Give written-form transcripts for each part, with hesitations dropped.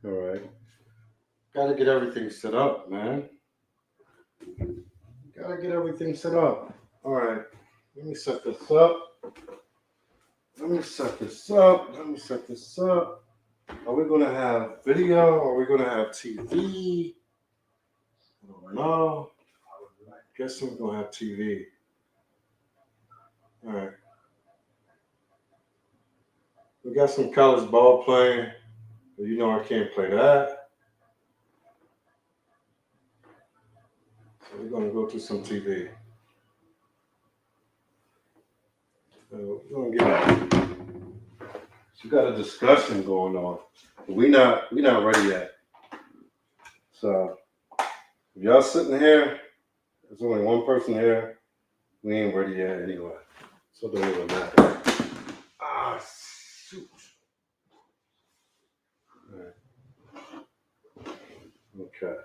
All right. Gotta get everything set up, man. Gotta get everything set up. All right. Let me set this up. Let me set this up. Let me set this up. Are we gonna have video? Or are we gonna have TV? I don't know. Guess we're gonna have TV. All right. We got some college ball playing. But you know I can't play that. So we're gonna go to some TV. So we're gonna get. We got a discussion going on. We not ready yet. So if y'all sitting here, there's only one person here. We ain't ready yet anyway. So it don't even matter. Ah, shoot. All right. Okay.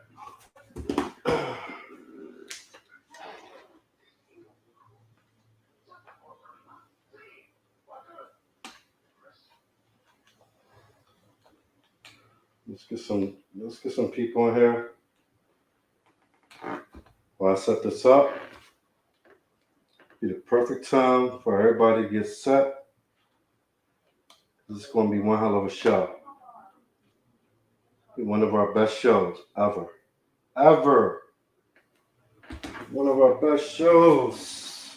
Let's get some people in here. While I set this up, be the perfect time for everybody to get set. This is going to be one hell of a show. Be one of our best shows ever. Ever. One of our best shows.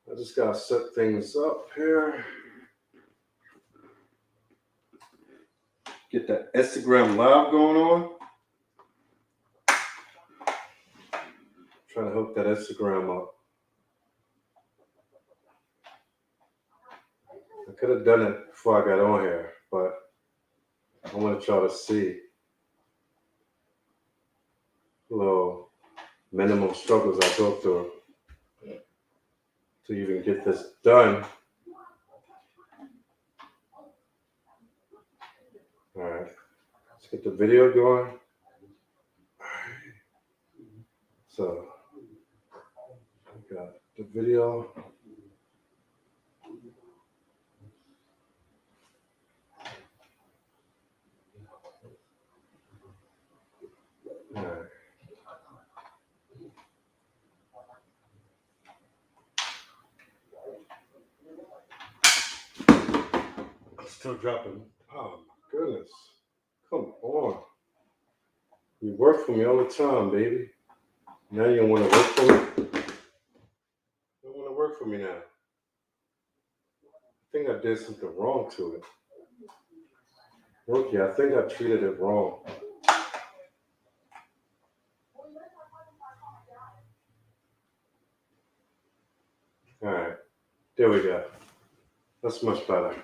I just got to set things up here. Get that Instagram live going on. Trying to hook that Instagram up. I could have done it before I got on here, but I want y'all to see the little minimum struggles I go through to even get this done. All right, let's get the video going. All right. So, we got the video. All right. I'm still dropping. Oh my goodness. Come on. You work for me all the time, baby. Now you don't want to work for me? You don't want to work for me now. I think I did something wrong to it. Rookie, I think I treated it wrong. All right. There we go. That's much better.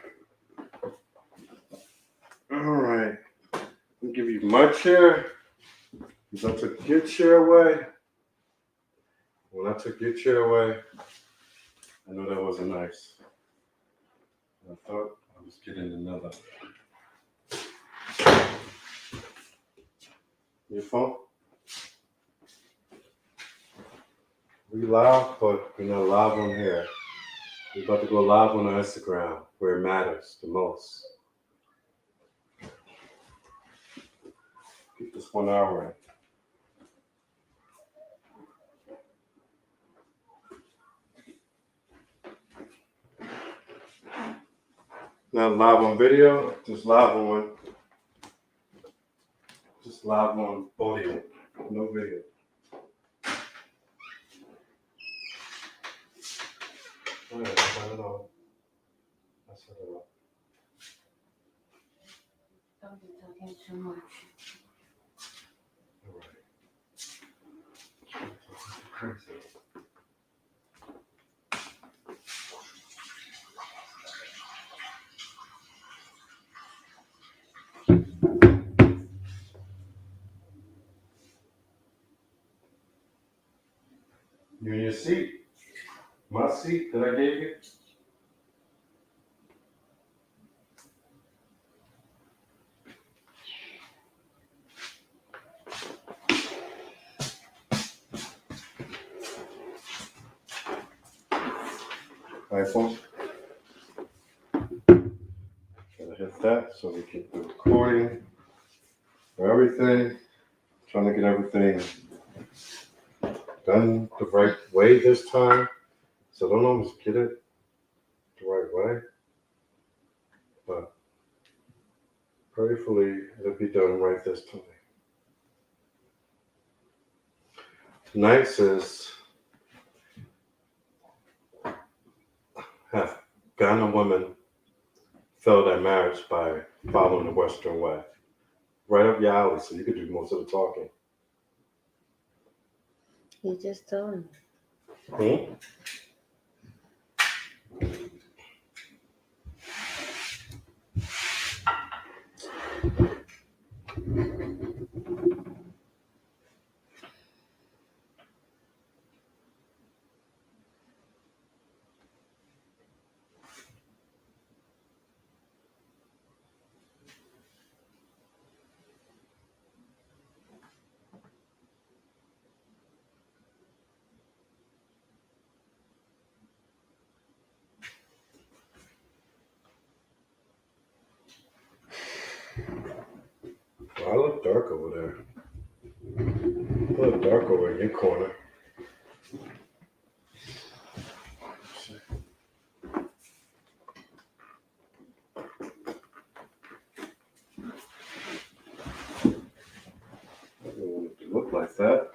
All right. I'll give you my chair. Because I took your chair away. When I took your chair away, I know that wasn't nice. I thought I was getting another. Your phone? We live, but we're not live on here. We're about to go live on our Instagram, where it matters the most. Keep this 1 hour in. Not live on video, just live on audio, no video. All right, I don't know. That's what I want. Don't be talking too much. All right. Crazy. You in your seat? My seat that I gave you? iPhone. Gotta hit that so we keep the recording. for everything. Trying to get everything done the right way this time. So don't always get it the right way. But prayerfully it'll be done right this time. Tonight says have Ghana women failed at marriage by following the Western way. Right up your alley, so you could do most of the talking. You just told me. Hmm? Well, I look dark over there. I look dark over in your corner. I don't want it to look like that.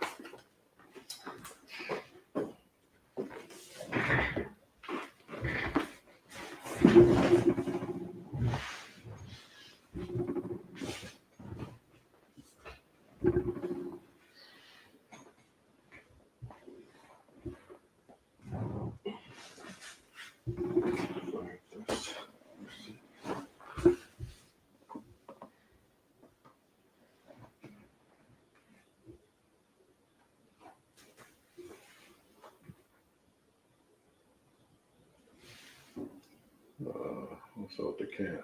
Like this. What's up the can?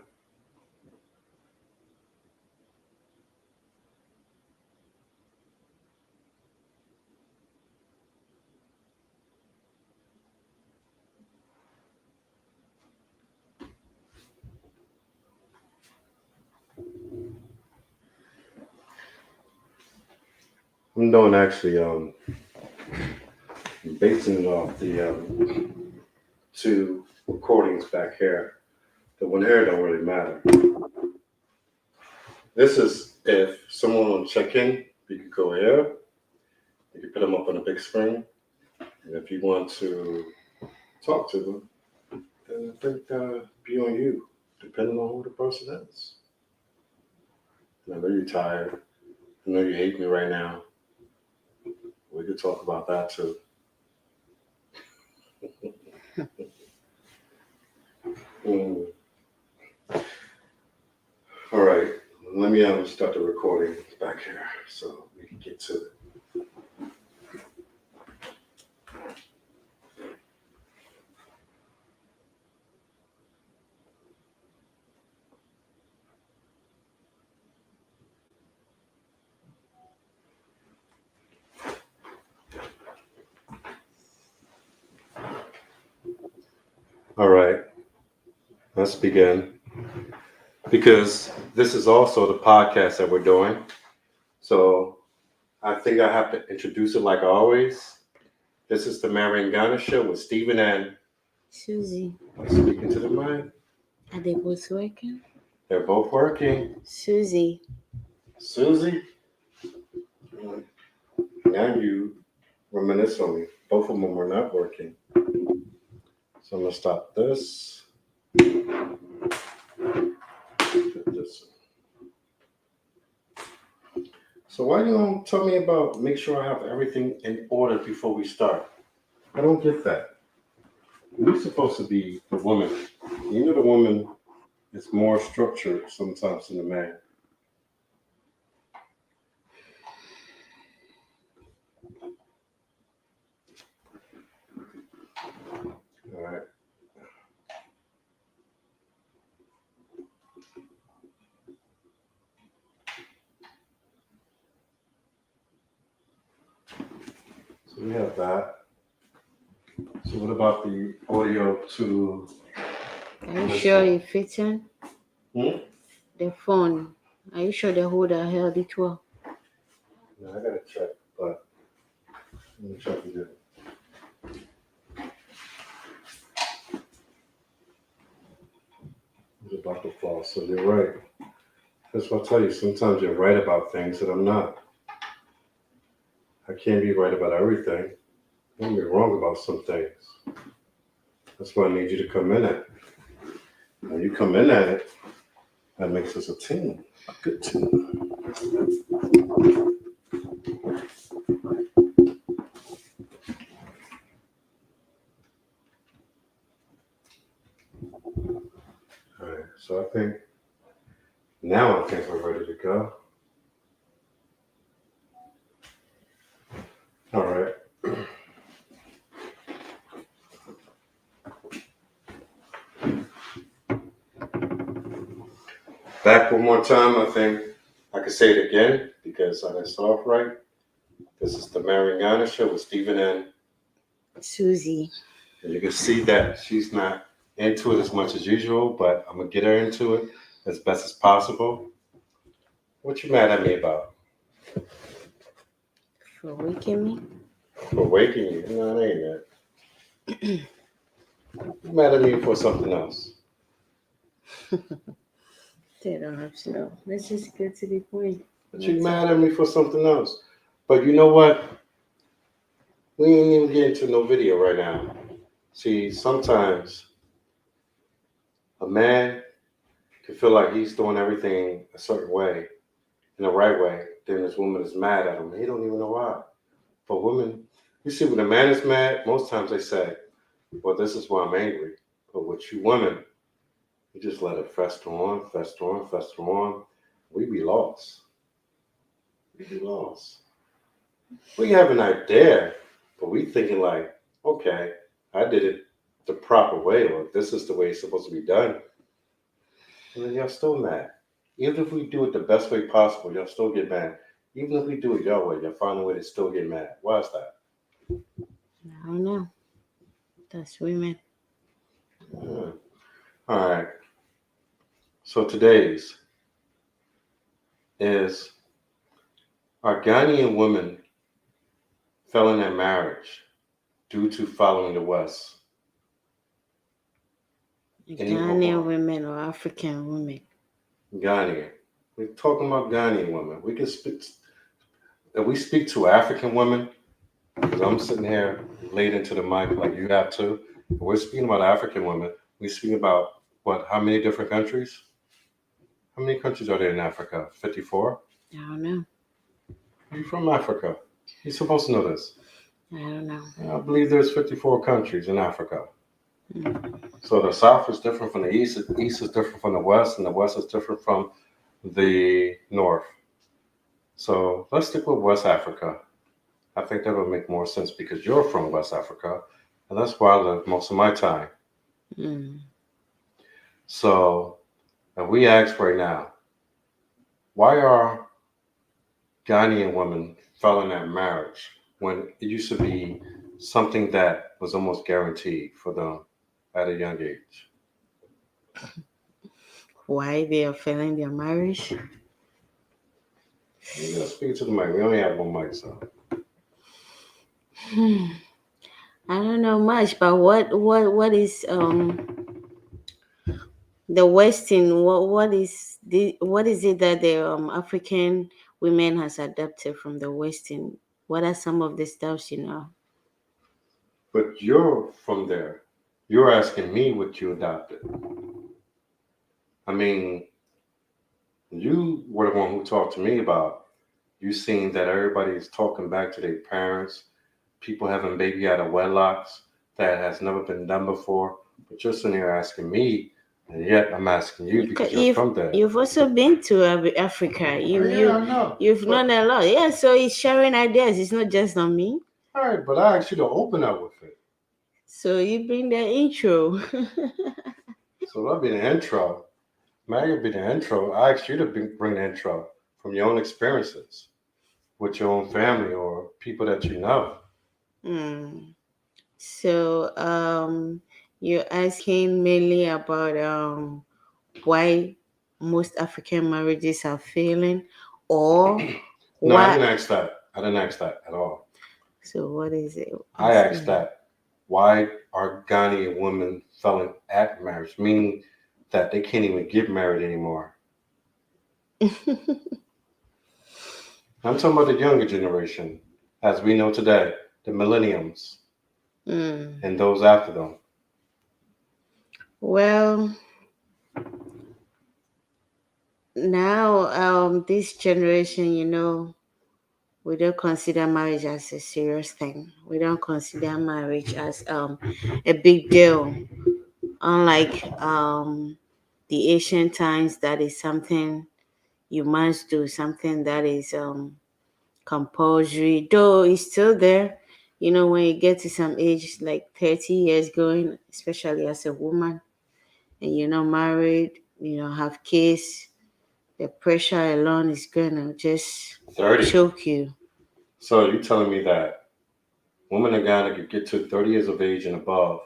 I'm doing actually basing it off the two recordings back here. The one here don't really matter. This is if someone will check in, you could go here. You can put them up on a big screen. And if you want to talk to them, then I think be on you, depending on who the person is. And I know you're tired. I know you hate me right now. We could talk about that too. Mm. All right, let me start the recording back here so we can get to it. All right, let's begin. Because this is also the podcast that we're doing. So I think I have to introduce it like always. This is the MarryringGhana show with Stephen and Susie, speaking to the mic. are they both working? They're both working. Susie, Susie, now you reminisce on me. Both of them were not working. So I'm gonna stop this. Put this. So why you don't tell me about make sure I have everything in order before we start? I don't get that. We're supposed to be the woman. You know the woman is more structured sometimes than the man. All right. So we have that. So what about the audio to? are you sure you fit in? Hmm? The phone, Are you sure the holder held it well? No, I gotta check, but let me check again. It's about to fall, so you're right. That's what I tell you. Sometimes you're right about things that I'm not. I can't be right about everything. I'm be wrong about some things. That's why I need you to come in at it. When you come in at it, that makes us a team, a good team. All right, so I think we're ready to go. All right. Back one more time. I think I could say it again because I didn't start off right. This is the MarryringGhana show with Stephen and Susie. And you can see that she's not into it as much as usual, but I'm gonna get her into it as best as possible. What you mad at me about? For waking me? For waking you? No, it ain't that. You mad at me for something else? They don't have to know. Let's just get to the point. But you mad at me for something else? But you know what? We ain't even getting to no video right now. See, sometimes a man can feel like he's doing everything a certain way, in the right way. Then this woman is mad at him. He don't even know why. For women, you see, when a man is mad, most times they say, well, this is why I'm angry. But with you women, you just let it fester on, fester on, fester on. We be lost. We be lost. We have an idea, but we thinking like, okay, I did it the proper way, or this is the way it's supposed to be done. And then y'all still mad. Even if we do it the best way possible, y'all still get mad. Even if we do it your way, y'all find a way to still get mad. Why is that? I don't know. That's women. Yeah. All right. So today's is our Ghanaian women fell in their marriage due to following the West. Ghanaian women or African women? Ghanaian. We're talking about Ghanaian women. We can speak. If we speak to African women, because I'm sitting here laid into the mic like you have to. We're speaking about African women. We're speaking about what? How many different countries? How many countries are there in Africa? 54? I don't know. Are you from Africa? You're supposed to know this. I don't know. I believe there's 54 countries in Africa. Mm. So the South is different from the East. The East is different from the West, and the West is different from the North. So let's stick with West Africa. I think that would make more sense because you're from West Africa, and that's where I live most of my time. Mm. So, and we ask right now, why are Ghanaian women failing at marriage when it used to be something that was almost guaranteed for them at a young age? Why they are failing their marriage? You gotta speak to the mic. We only have one mic, so. I don't know much, but what is the Western? What is it that the African women has adapted from the Western? What are some of the stuffs you know? But you're from there. You're asking me what you adopted. I mean, you were the one who talked to me about you seeing that everybody's talking back to their parents, people having baby out of wedlocks that has never been done before. But you're sitting here asking me, and yet I'm asking you because you're from there. You've also been to Africa. I know. You've known a lot. Yeah, so it's sharing ideas. It's not just on me. All right, but I asked you to open up with it. So you bring the intro. So that'll be the intro. Maggie will be the intro. I asked you to bring the intro from your own experiences with your own family or people that you know. Mm. So you're asking mainly about why most African marriages are failing, or No, I what? didn't ask that. I didn't ask that at all. So what is it? I asked that why are Ghanaian women failing at marriage, meaning that they can't even get married anymore. I'm talking about the younger generation, as we know today, the millenniums Mm. and those after them. Well, now this generation, we don't consider marriage as a serious thing. We don't consider marriage as a big deal. Unlike the ancient times, that is something you must do, something that is compulsory, though it's still there. When you get to some age, like 30 years going, especially as a woman, and you're not married, have kids, the pressure alone is gonna just 30. choke you. So you telling me that women in Ghana could get to 30 years of age and above,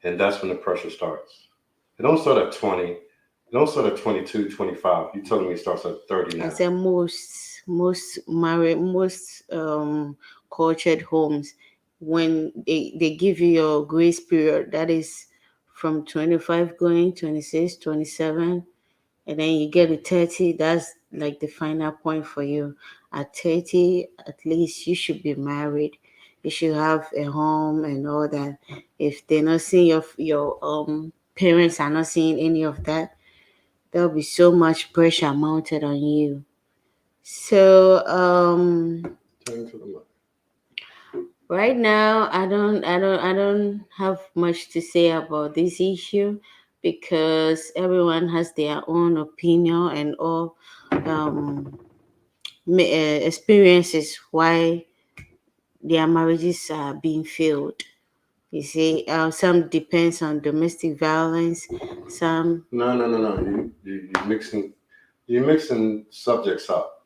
and that's when the pressure starts. It don't start at 20. It don't start at 22, 25. You telling me it starts at 30 I now. said most cultured homes, when they give you your grace period, that is from 25 going 26, 27, and then you get to 30. That's like the final point for you. At 30, at least you should be married. You should have a home and all that. If they're not seeing your parents are not seeing any of that, there'll be so much pressure mounted on you. So Turn to the mic. right now, I don't have much to say about this issue, because everyone has their own opinion and all um experiences why their marriages are being failed. You see, some depends on domestic violence, some No, no, no, no. You're mixing subjects up.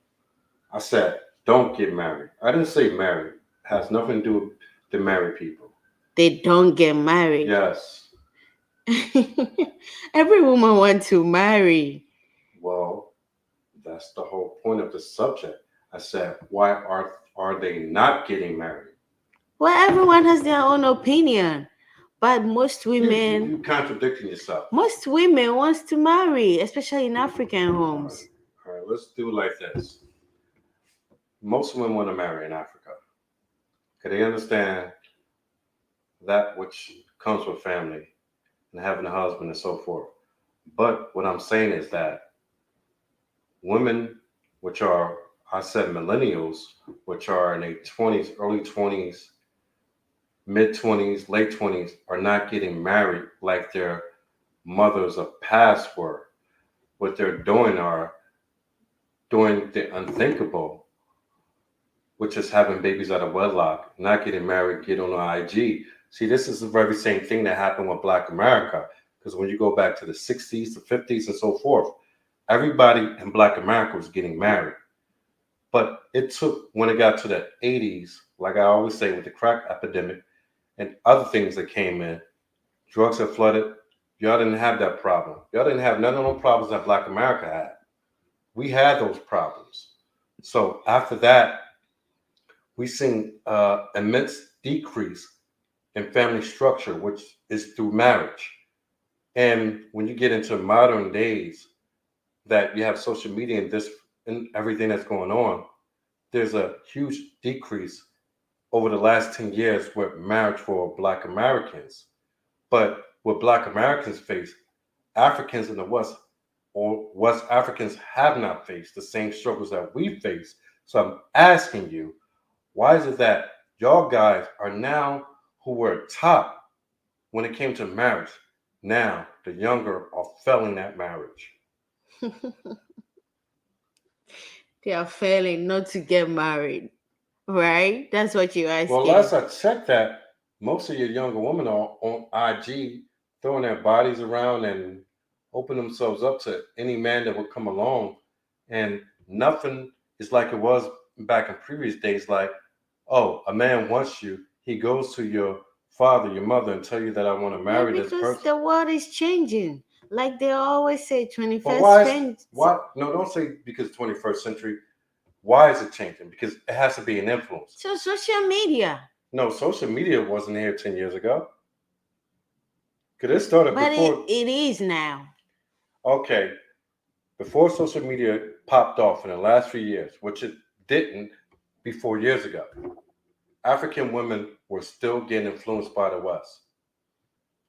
I said don't get married. I didn't say married. It has nothing to do with the married people. they don't get married. Yes. Every woman wants to marry. Well, that's the whole point of the subject. I said why are they not getting married? Well, everyone has their own opinion, but You contradicting yourself. most women wants to marry, especially in African All right. homes. All right. Let's do it like this. Most women want to marry in Africa because they understand that which comes with family and having a husband and so forth. But what I'm saying is that women, which are, I said millennials, which are in their 20s, early 20s, mid 20s, late 20s, are not getting married like their mothers of past were. What they're doing are doing the unthinkable, which is having babies out of wedlock, not getting married, get on the IG. See, this is the very same thing that happened with Black America. Because when you go back to the 60s, the 50s, and so forth, everybody in Black America was getting married. But it took, when it got to the 80s, like I always say, with the crack epidemic and other things that came in, drugs have flooded. Y'all didn't have that problem. Y'all didn't have none of those problems that Black America had. We had those problems. So after that, we seen immense decrease in family structure, which is through marriage. And when you get into modern days, that you have social media and this and everything that's going on, there's a huge decrease over the last 10 years with marriage for Black Americans. But what Black Americans face, Africans in the West or West Africans have not faced the same struggles that we face. So I'm asking you, why is it that y'all guys are now who were top when it came to marriage? Now the younger are failing at marriage. They are failing not to get married, right? That's what you're Well, asking. last I checked that, most of your younger women are on IG throwing their bodies around and opening themselves up to any man that would come along. And nothing is like it was back in previous days, like, oh, a man wants you. He goes to your father, your mother, and tell you that I want to Yeah, marry this because person. the world is changing. Like they always say, But 21st why? No, don't say because 21st century. Why is it changing? Because it has to be an influence. So social media. No, social media wasn't here 10 years ago. Because it started But before. it is now. Okay, before social media popped off in the last few years, which it didn't before years ago. African women were still getting influenced by the West.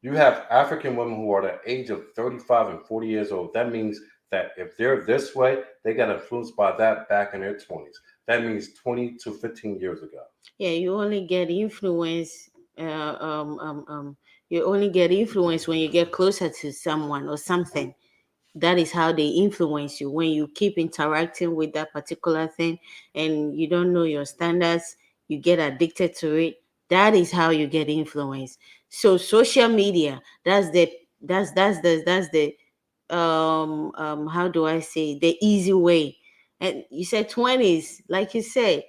You have African women who are the age of 35 and 40 years old. That means that if they're this way, they got influenced by that back in their 20s. That means 20 to 15 years ago. Yeah, you only get influence. Uh, um, um, um, you only get influence when you get closer to someone or something. That is how they influence you. When you keep interacting with that particular thing and you don't know your standards, you get addicted to it. That is how you get influence. So social media, that's the how do I say, the easy way. And you said 20s, like you said,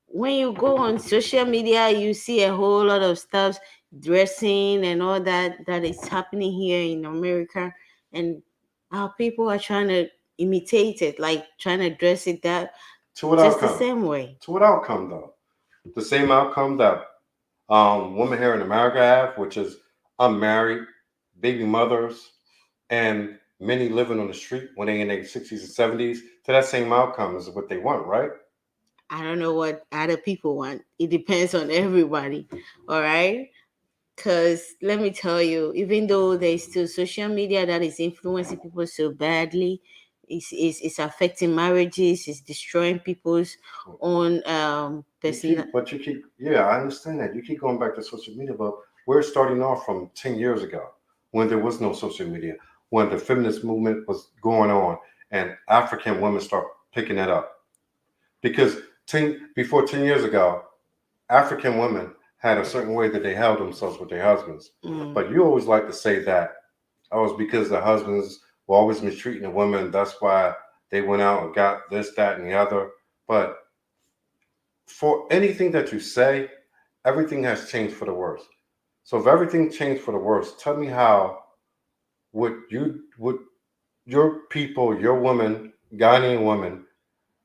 when you go on social media, you see a whole lot of stuff, dressing and all that is happening here in America, and our people are trying to imitate it, like trying to dress it that To what just the outcome? same way. To what outcome, though? The same outcome that women here in America have, which is unmarried, baby mothers, and many living on the street when they in their 60s and 70s. To that same outcome is what they want, right? I don't know what other people want. It depends on everybody. All right. Because let me tell you, even though there's still social media that is influencing people so badly, it's affecting marriages, it's destroying people's own personal. Yeah, I understand that. You keep going back to social media, but we're starting off from 10 years ago when there was no social media, when the feminist movement was going on and African women start picking that up. Because before 10 years ago, African women had a certain way that they held themselves with their husbands. Mm. But you always like to say that oh, it's because the husbands were always mistreating the women. That's why they went out and got this, that, and the other. But for anything that you say, everything has changed for the worse. So if everything changed for the worse, tell me how would your people, your women, Ghanaian women,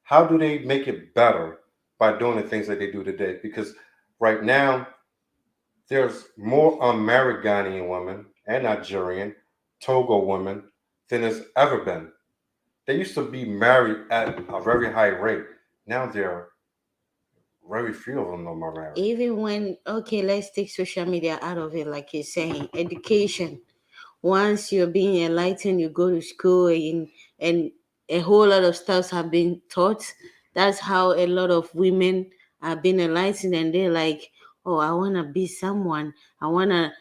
how do they make it better by doing the things that they do today? Because right now there's more unmarried Ghanaian women and Nigerian, Togo women than there's ever been. They used to be married at a very high rate. Now there are very few of them no more married. Even when, okay, let's take social media out of it, like you're saying, education. Once you're being enlightened, you go to school and a whole lot of stuff have been taught. That's how a lot of women have been enlightened, and they're like, oh, I want to be someone. I want to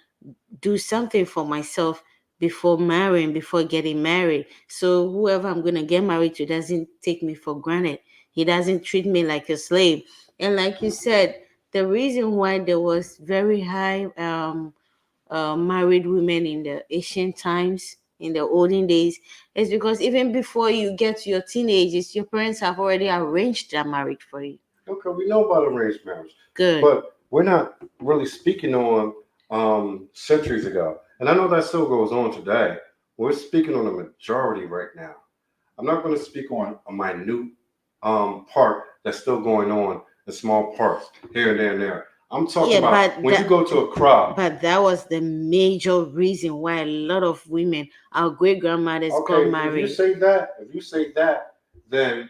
do something for myself before marrying, before getting married. So whoever I'm going to get married to doesn't take me for granted. He doesn't treat me like a slave. And like you said, the reason why there was very high married women in the ancient times, in the olden days, is because even before you get to your teenagers, your parents have already arranged that marriage for you. Okay, we know about arranged marriage, Good. but we're not really speaking on centuries ago. And I know that still goes on today. We're speaking on a majority right now. I'm not going to speak on a minute part that's still going on in small parts here and there and there. I'm talking Yeah, about but when you go to a crowd. that was the major reason why a lot of women, our great grandmothers, got Okay, married. if you say that, then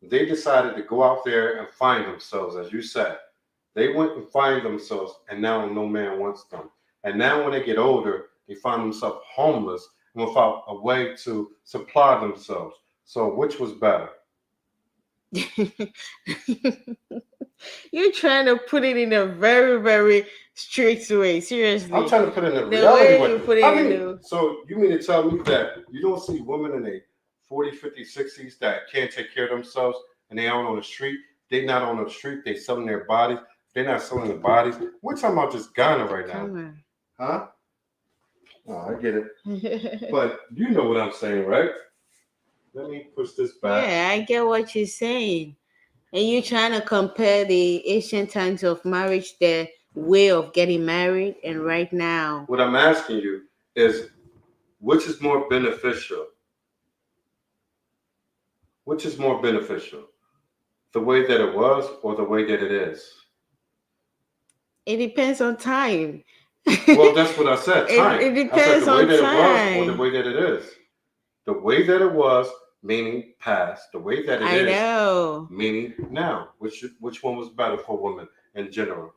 they decided to go out there and find themselves, as you said. They went and find themselves, and now no man wants them. And now when they get older, they find themselves homeless and without a way to supply themselves. So which was better? You're trying to put it in a very, very strict way. I'm Seriously. trying to put it in a The reality way way. you put it I in mean, the so you mean to tell me that you don't see women in their 40, 50, 60s that can't take care of themselves and they out on the street? They not on the street, they selling their bodies. They're not selling their bodies. We're talking about just Ghana right now. come Huh? Oh, I get it. on. But you know what I'm saying, right? Let me push this back. Yeah, I get what you're saying. And you're trying to compare the ancient times of marriage, the way of getting married, and right now. What I'm asking you is Which is more beneficial? Which is more beneficial? The way that it was or the way that it is? It depends on time. Well, that's what I said. Time. It I said depends the way on that it was or the time. way that it is. The way that it was, meaning past. The way that it I is, know. meaning now. Which one was better for women in general?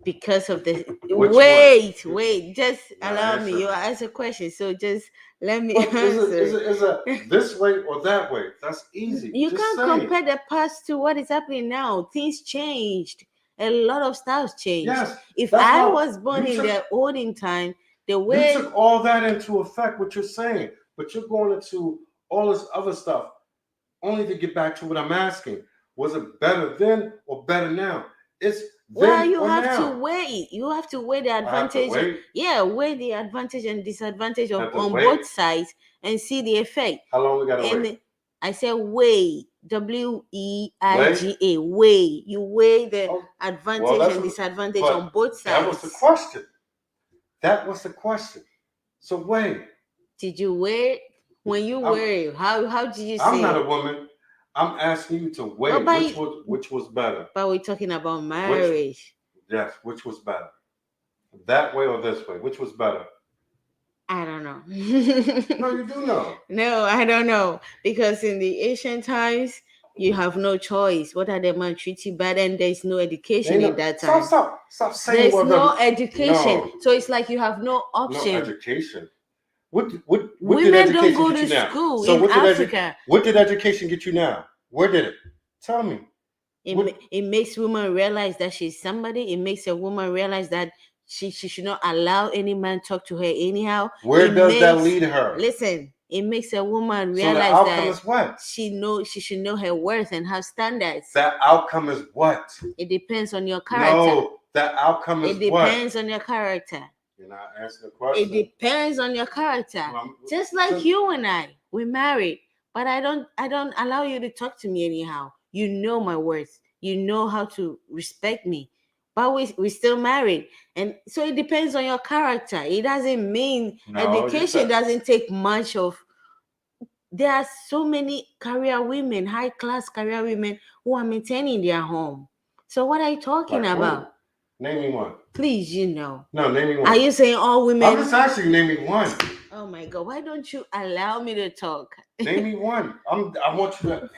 Because of the Which one? wait, just Now allow me. answer You me. ask a question, so just let me But answer. is it this way or that way? That's easy. You Just can't say. compare the past to what is happening now. Things changed. A lot of stuff changed. Yes, If that's I why was born in the olden time, the you way took all that into effect. What you're saying, but you're going into all this other stuff only to get back to what I'm asking. Was it better then or better now? It's well, then you or have to now. weigh. You have to weigh the I have to advantage. wait. Yeah, weigh the advantage and disadvantage I of have to on wait. both sides and see the effect. How long we gotta wait? And I said weigh, Wait. WEIGA, weigh. You weigh the Oh, well, advantage that's and what. disadvantage on But both that was the sides. question. That was the question. So wait. Did you weigh? When you I'm weigh, how did you I'm not say? a woman. I'm asking you to Oh, weigh which was better. but we're talking about Which marriage. yes, which was better. That way or this way? Which was better? I don't know. No, you do know. No, I don't know. Because in the ancient times, you have no choice. What are the man treat you bad and there's no education Ain't in no that stop, time. stop, stop saying There's what no the education. no, So it's like you have no no option. education. What did Women don't education go get to you now? school So in Africa. what did education get you now? Where did it? Tell me. What It makes women realize that she's somebody. It makes a woman realize that she should not allow any man talk to her anyhow. where It does that makes lead her? listen. It makes a woman So the realize outcome that is what? she should know her worth and have standards. That outcome is what? It depends on your character. No, that outcome is It what? depends on your character. You're not answering the It question. depends on your character. Just like you and I, we married, but I don't allow you to talk to me anyhow. You know my worth. You know how to respect me. But we still married. And so it depends on your character. It doesn't mean No, you education said doesn't take much of. There are so many career women, high class career women who are maintaining their home. So what are you talking like who? about? Name me one. Please, you know. No, name me one. Are you saying all women? I'm just asking you, name me one. Oh my God, why don't you allow me to talk? Name me one. I want you to,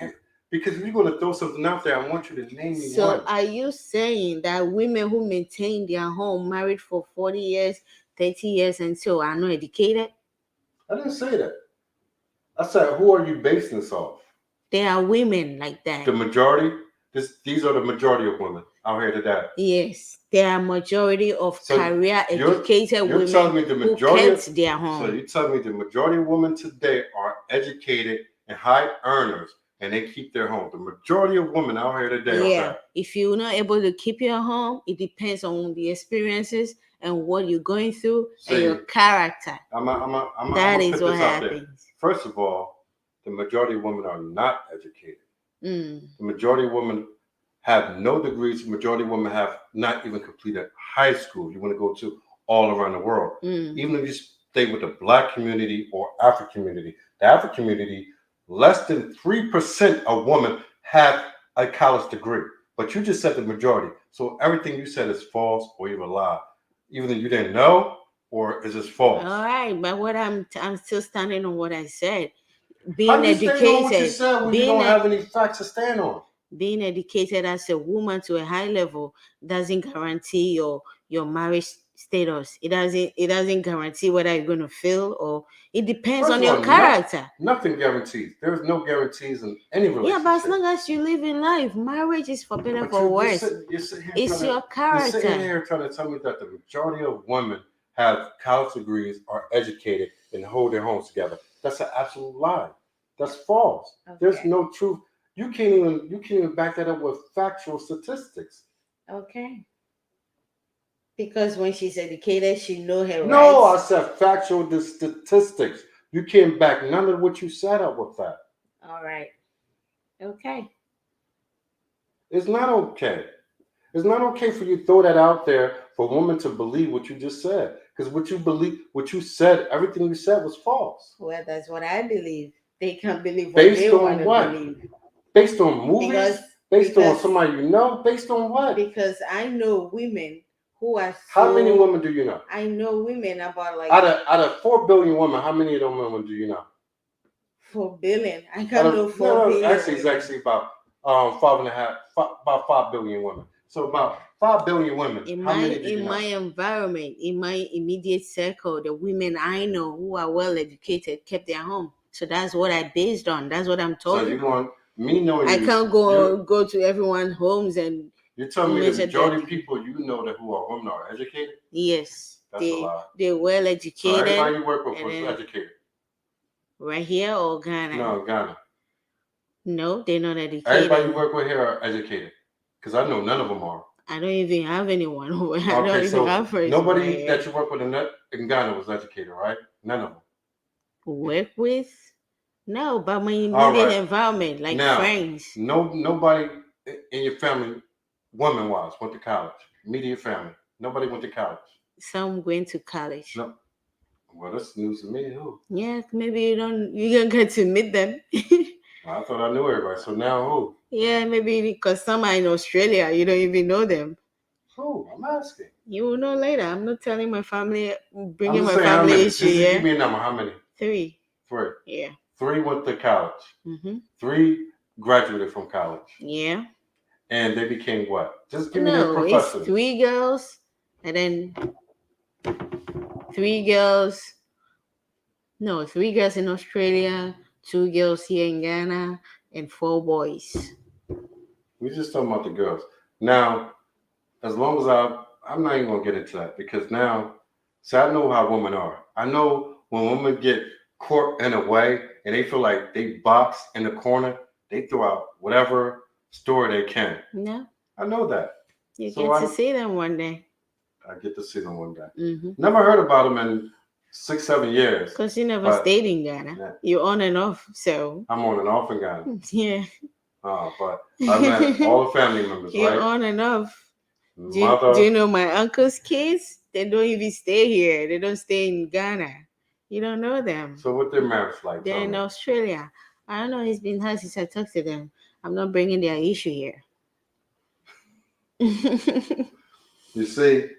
because if you're going to throw something out there, I want you to name me So one. are you saying that women who maintain their home married for 40 years, 30 years and so are not educated? I didn't say that. I said, who are you basing this off? There are women like that. The majority? These are the majority of women out here today. Yes, there are majority of career educated you're women telling me the majority who kept their home. So you tell me the majority of women today are educated and high earners and they keep their home. The majority of women out here today are that. If you're not able to keep your home, it depends on the experiences and what you're going through and your character. That is what happens. First of all, the majority of women are not educated. The majority of women have no degrees. The majority of women have not even completed high school. You want to go to all around the world. Even if you stay with the Black community or African community, the African community, less than 3% of women have a college degree. But you just said the majority. So everything you said is false or even a lie. Either you didn't know or is this false. All right, but what I'm still standing on what I said. How do you stand on what you said when you don't have any facts to stand on? Being educated as a woman to a high level doesn't guarantee your marriage status. It doesn't guarantee whether you're going to fail or it depends on your character. Nothing guarantees. There's no guarantees in any relationship. Yeah, but as long as you live in life, marriage is for better or for worse. It's your character. You're sitting here trying to tell me that the majority of women have college degrees, are educated, and hold their homes together. That's an absolute lie. That's false. Okay. There's no truth. You can't even back that up with factual statistics. Okay. Because when she's educated, she knows her rights. No, I said factual statistics. You can't back none of what you said up with that. All right. Okay. It's not okay. It's not okay for you to throw that out there for women to believe what you just said. Because what you believe, what you said, everything you said was false. Well, that's what I believe. They can't believe what Based they on want to what? believe. Based on movies? Because Based on somebody you know? Based on what? Because I know women who are so. How many women do you know? I know women about like out of 4 billion women, how many of them women do you know? 4 billion. I can't know 4 billion. Actually, it's actually about 5 billion women. So about 5 billion women. How many do you know? In my environment, in my immediate circle, the women I know who are well educated kept their home. So that's what I based on. That's what I'm talking. So you want me knowing? I can't go to everyone's homes and. You're telling me the majority of people you know that who are women are educated? Yes, that's a lie. They're well educated. So everybody you work with was educated. Right here or Ghana? No, Ghana. No, they're not educated. Everybody you work with here are educated, because I know none of them are. I don't even have anyone who. I don't even have friends. Nobody that you work with in Ghana was educated, right? None of them. Work with? No, but my immediate environment, like now, friends. Nobody in your family, woman-wise, went to college. Immediate family, nobody went to college. Some went to college. No. Well, that's news to me. Who? Yeah, maybe you don't get to meet them. I thought I knew everybody. So now who? Yeah, maybe because some are in Australia. You don't even know them. Who? I'm asking. You will know later. I'm not telling my family, bringing my family issue. Just give me a number. How many? 3. 3. Yeah. 3 went to college. Mm-hmm. 3 graduated from college. Yeah. And they became what? Just give me their profession. It's 3 girls, and then 3 girls. No, 3 girls in Australia, 2 girls here in Ghana, and 4 boys. We're just talking about the girls. Now, as long as I'm not even gonna get into that, because now, see, I know how women are. I know when women get caught in a way and they feel like they boxed in the corner, they throw out whatever story they can. No. I know that. You get to see them one day. I get to see them one day. Mm-hmm. Never heard about them in 6-7 years. Because you never stayed in Ghana. Yeah. You're on and off, so. I'm on and off in Ghana. Yeah. But I met all the family members, You're right? You're on and off. Do you know my uncle's kids? They don't even stay here. They don't stay in Ghana. You don't know them. So what their marriage like? They're in Australia. I don't know. It's been hard since I talked to them. I'm not bringing their issue here. You see,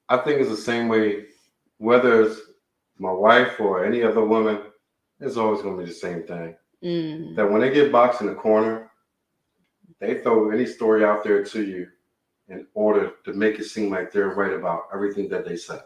I think it's the same way, whether it's my wife or any other woman, it's always going to be the same thing. That when they get boxed in the corner, they throw any story out there to you in order to make it seem like they're right about everything that they said.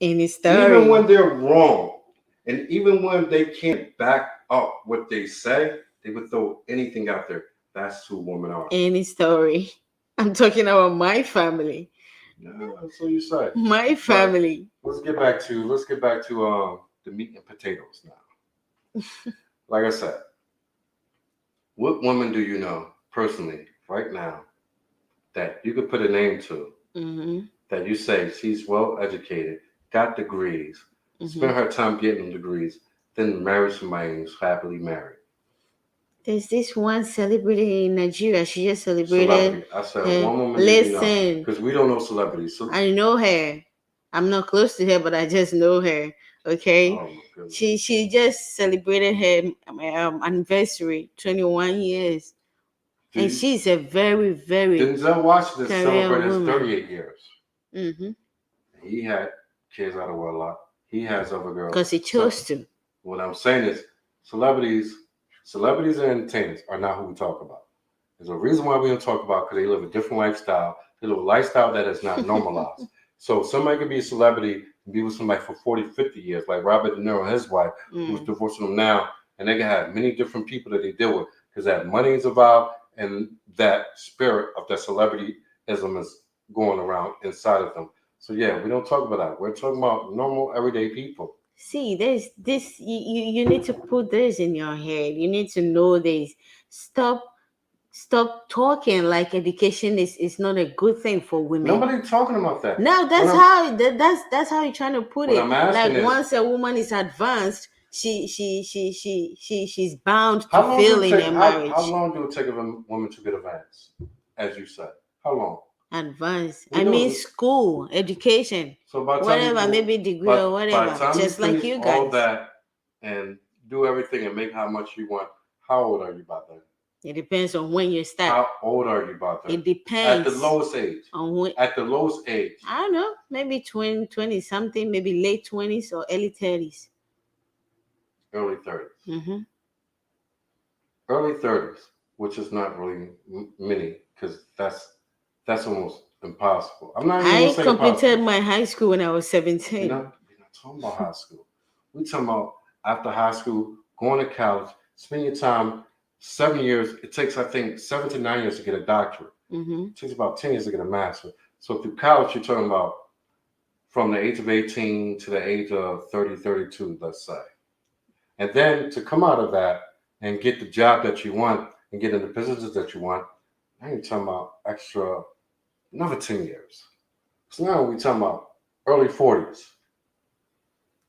Any story. Even when they're wrong, and even when they can't back up what they say, they would throw anything out there. That's who women are. Any story. I'm talking about my family. No, that's what you say. My family. But let's get back to the meat and potatoes now. Like I said, what woman do you know personally right now that you could put a name to, that you say she's well educated, got degrees, spent her time getting them degrees, then married somebody who's happily married? There's this one celebrity in Nigeria. She just celebrated. Celebrity. I said one woman. Listen, because we don't know celebrities. So I know her. I'm not close to her, but I just know her. Okay. Oh, she just celebrated her anniversary, 21 years. And she's a very, very Denzel Washington celebrated his 38 years. Mm-hmm. He had kids out of wedlock. He has other girls. Because he chose to. What I'm saying is, celebrities and entertainers are not who we talk about. There's a reason why we don't talk about, because they live a different lifestyle. They live a lifestyle that is not normalized. So somebody could be a celebrity and be with somebody for 40, 50 years, like Robert De Niro and his wife, who's divorcing them now, and they can have many different people that they deal with, because that money is involved and that spirit of that celebrityism is going around inside of them. So yeah, we don't talk about that. We're talking about normal, everyday people. See, there's this. You need to put this in your head. You need to know this. Stop talking like education is not a good thing for women. Nobody's talking about that. No, that's how you're trying to put it. Like once a woman is advanced, she's bound to fail in her marriage. How long do it take a woman to get advanced, as you said? How long? Advanced. We I mean, know. school, education, So by the time you whatever, maybe degree or by the whatever, time you just like finish you all guys. that and do everything and make how much you want, how old are you by then? It depends on when you start. How old are you by then? It depends. At the lowest age. On when. At the lowest age. I don't know, maybe 20 something, maybe late 20s or early 30s. Early 30s. Mm-hmm. Early 30s, which is not really many, because that's almost impossible. I'm not even gonna I say completed impossible. my high school when I was 17. We're not talking about high school. We're talking about after high school, going to college, spending your time 7 years. It takes, I think, 7 to 9 years to get a doctorate. Mm-hmm. It takes about 10 years to get a master's. So through college, you're talking about from the age of 18 to the age of 30, 32, let's say. And then to come out of that and get the job that you want and get in the businesses that you want, now you're talking about extra another 10 years. So now we're talking about early 40s.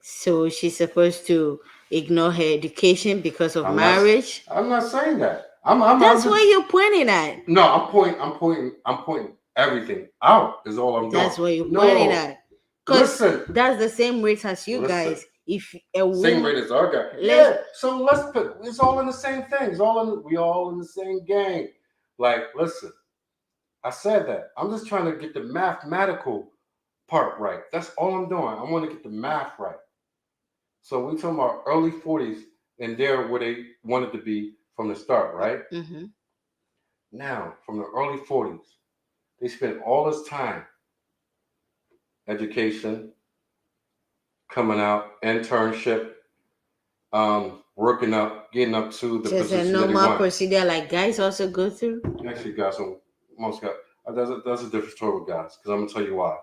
So she's supposed to ignore her education because of I'm marriage. I'm not saying that. That's what you're pointing at. No, I'm pointing everything out is all I'm doing. That's what you're pointing at. Because that's the same rate as you guys. If a woman, same rate as our guy. Yeah. So let's put it's all in the same thing. We all in the same game. Like, listen, I said that. I'm just trying to get the mathematical part right. That's all I'm doing. I want to get the math right. So we're talking about early 40s, and they're where they wanted to be from the start, right? Mm-hmm. Now, from the early 40s, they spent all this time, education, coming out, internship, working up, getting up to the just position a that they want. normal procedure like guys also go through. Actually, guys, most guys, that's a different story with guys, because I'm gonna tell you why.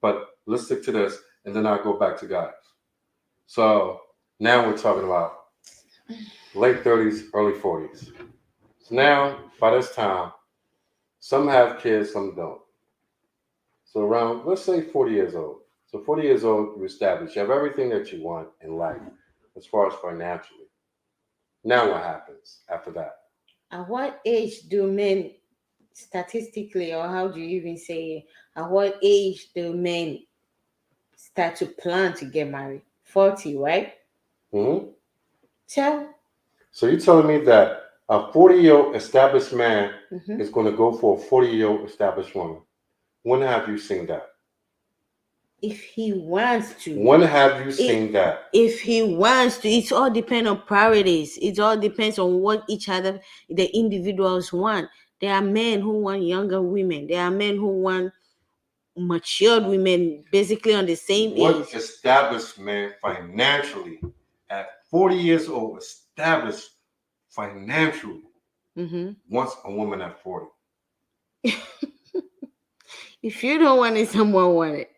But let's stick to this, and then I'll go back to guys. So now we're talking about late 30s, early 40s. So now, by this time, some have kids, some don't. So around, let's say 40 years old. So 40 years old, you establish, you have everything that you want in life, as far as financially. Now what happens after that? At what age do men, statistically, or how do you even say it, at what age do men start to plan to get married? 40, right? Mm-hmm. So you're telling me that a 40-year-old established man mm-hmm. is going to go for a 40-year-old established woman? When have you seen that? If he wants to. When have you seen that? If he wants to, it all depends on priorities. It all depends on what each other, the individuals want. There are men who want younger women. There are men who want matured women, basically on the same age. What established man financially at 40 years old, established financially, mm-hmm. wants a woman at 40? If you don't want it, someone want it.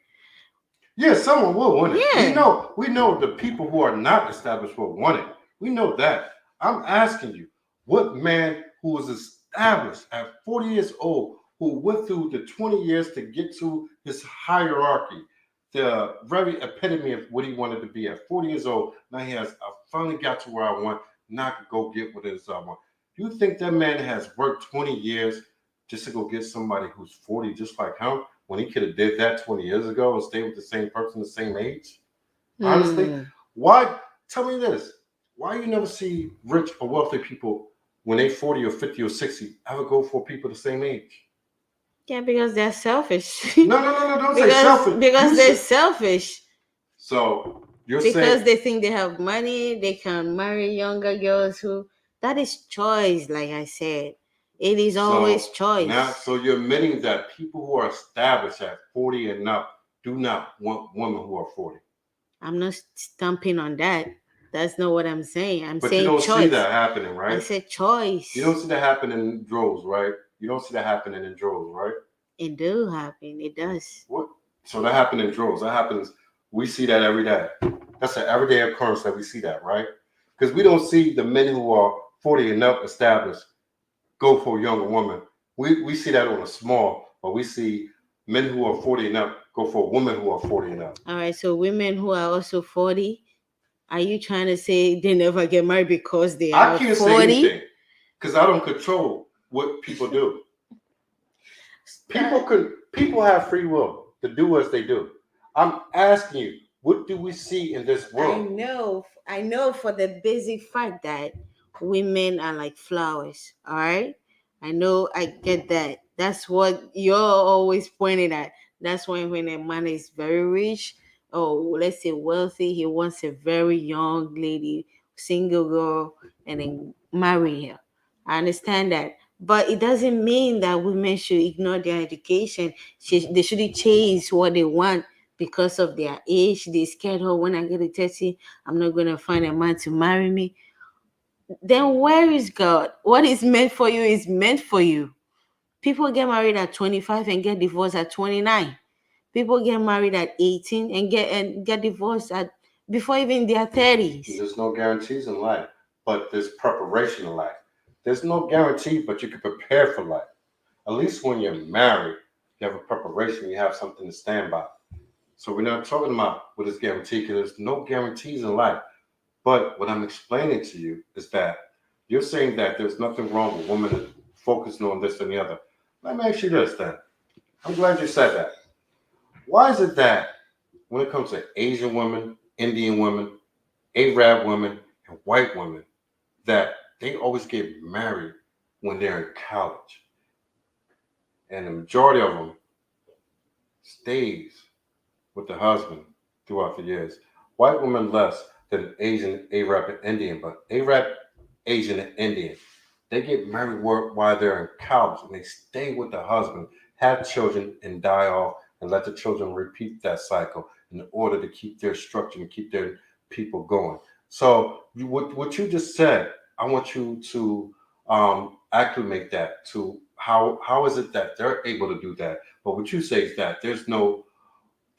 Yeah, someone will want it. Yeah. We know the people who are not established will want it. We know that. I'm asking you, what man who was established at 40 years old, who went through the 20 years to get to his hierarchy, the very epitome of what he wanted to be at 40 years old, now I finally got to where I want, now I can go get what it is I want. You think that man has worked 20 years just to go get somebody who's 40 just like him, when he could have did that 20 years ago and stayed with the same person the same age? Honestly, why? Tell me this. Why you never see rich or wealthy people when they 40 or 50 or 60 ever go for people the same age? Yeah, because they're selfish. No, don't say selfish. Because they're selfish. So you're saying... Because they think they have money, they can marry younger girls who... That is choice, like I said. It is always choice. Now, so you're admitting that people who are established at 40 and up do not want women who are 40. I'm not stamping on that. That's not what I'm saying. I'm saying choice. But you don't see that happening, right? I said choice. You don't see that happening in droves, right? You don't see that happening in droves, right? It do happen. It does. What? So that happens in droves. That happens. We see that every day. That's an everyday occurrence that we see that, right? Because we don't see the men who are 40 and up established go for a younger woman. We see that on a small, but we see men who are 40 and up go for women who are 40 and up. All right, so women who are also 40, are you trying to say they never get married because they are 40? I can't say anything because I don't control what people do. People could People have free will to do as they do. I'm asking you, what do we see in this world? I know for the basic fact that women are like flowers, all right? I know, I get that. That's what you're always pointing at. That's when a man is very rich, or let's say wealthy, he wants a very young lady, single girl, and then marry her. I understand that. But it doesn't mean that women should ignore their education. They shouldn't chase what they want because of their age. They scared, oh, when I get to 30, I'm not gonna find a man to marry me. Then where is God? What is meant for you is meant for you. People get married at 25 and get divorced at 29. People get married at 18 and get divorced at before even their 30s. There's no guarantees in life, but there's preparation in life. There's no guarantee, but you can prepare for life. At least when you're married, you have a preparation, you have something to stand by. So we're not talking about what is guaranteed because there's no guarantees in life. But what I'm explaining to you is that you're saying that there's nothing wrong with women focusing on this and the other. Let me ask you this then. I'm glad you said that. Why is it that when it comes to Asian women, Indian women, Arab women, and white women, that they always get married when they're in college? And the majority of them stays with the husband throughout the years. White women less than Asian, Arab, and Indian, but Arab, Asian, and Indian, they get married while they're in college and they stay with the husband, have children, and die off, and let the children repeat that cycle in order to keep their structure and keep their people going. So, what you just said, I want you to acclimate that to how is it that they're able to do that. But what you say is that there's no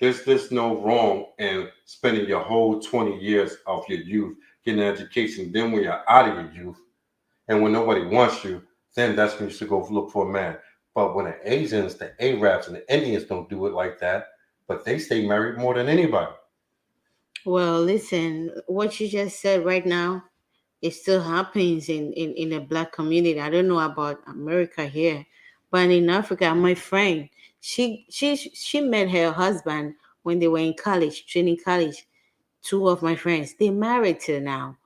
wrong in spending your whole 20 years of your youth getting an education. Then when you're out of your youth and when nobody wants you, then that's when you should go look for a man. But when the Asians, the Arabs, and the Indians don't do it like that, but they stay married more than anybody. Well, listen, what you just said right now, it still happens in the black community. I don't know about America here, but in Africa, my friend, she met her husband when they were in college, training college. Two of my friends, they married till now.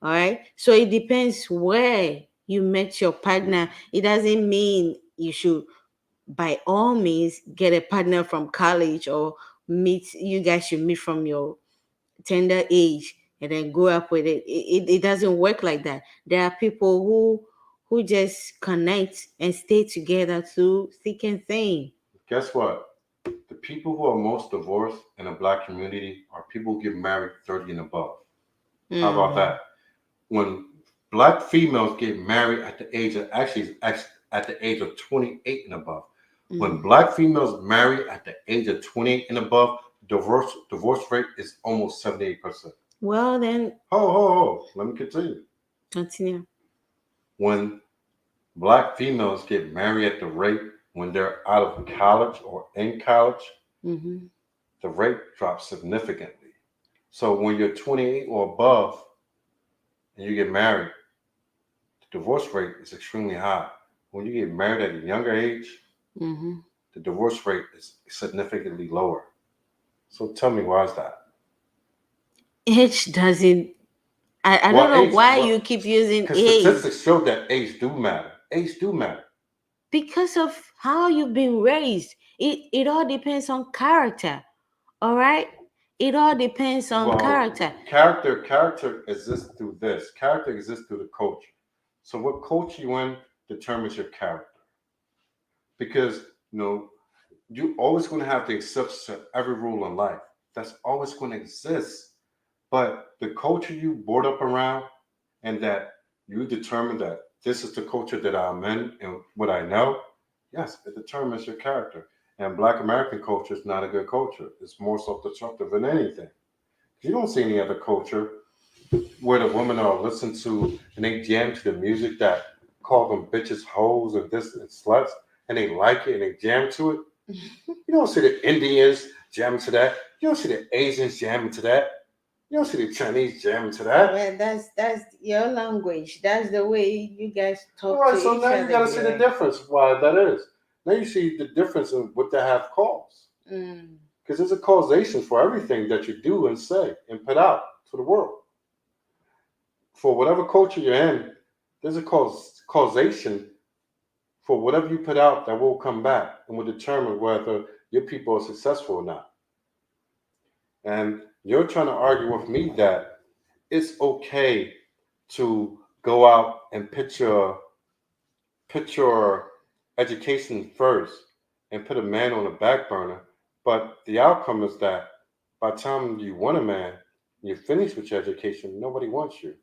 All right. So it depends where you met your partner. It doesn't mean you should by all means get a partner from college, or meet you guys should meet from your tender age and then grow up with it. It doesn't work like that. There are people who just connect and stay together through thick and thin. Guess what? The people who are most divorced in the black community are people who get married 30 and above. How about Mm-hmm. that? When black females get married at the age of actually at the age of 28 and above. When Mm-hmm. black females marry at the age of 28 and above, divorce rate is almost 78%. Well, then Ho. Let me continue. continue. When black females get married at the rate when they're out of college or in college, Mm-hmm. the rate drops significantly. So when you're 28 or above and you get married, the divorce rate is extremely high. When you get married at a younger age, Mm-hmm. the divorce rate is significantly lower. So tell me, why is that? Age doesn't. I don't Well, know age, why well, you keep using because age. statistics show that age do matter. Age do matter. Because of how you've been raised. It all depends on character. All right? It all depends on Well, character. character exists through this. Character exists through the culture. So what culture you in determines your character. Because you're always going to have the exceptions to every rule in life. That's always going to exist. But the culture you brought up around and that you determine that this is the culture that I'm in and what I know, yes, it determines your character. And Black American culture is not a good culture. It's more self-destructive than anything. You don't see any other culture where the women are listening to and they jam to the music that call them bitches, hoes, and this and sluts, and they like it and they jam to it. You don't see the Indians jamming to that. You don't see the Asians jamming to that. You don't see the Chinese jamming to that. Well, that's your language. That's the way you guys All talk right, to so each now you other got to see the here. difference why that is. Now you see the difference in what they have caused. Mm. Because there's a causation for everything that you do and say and put out to the world. For whatever culture you're in, there's a causation for whatever you put out that will come back and will determine whether your people are successful or not. And you're trying to argue with me that it's okay to go out and put your education first and put a man on the back burner. But the outcome is that by the time you want a man, you're finished with your education, nobody wants you.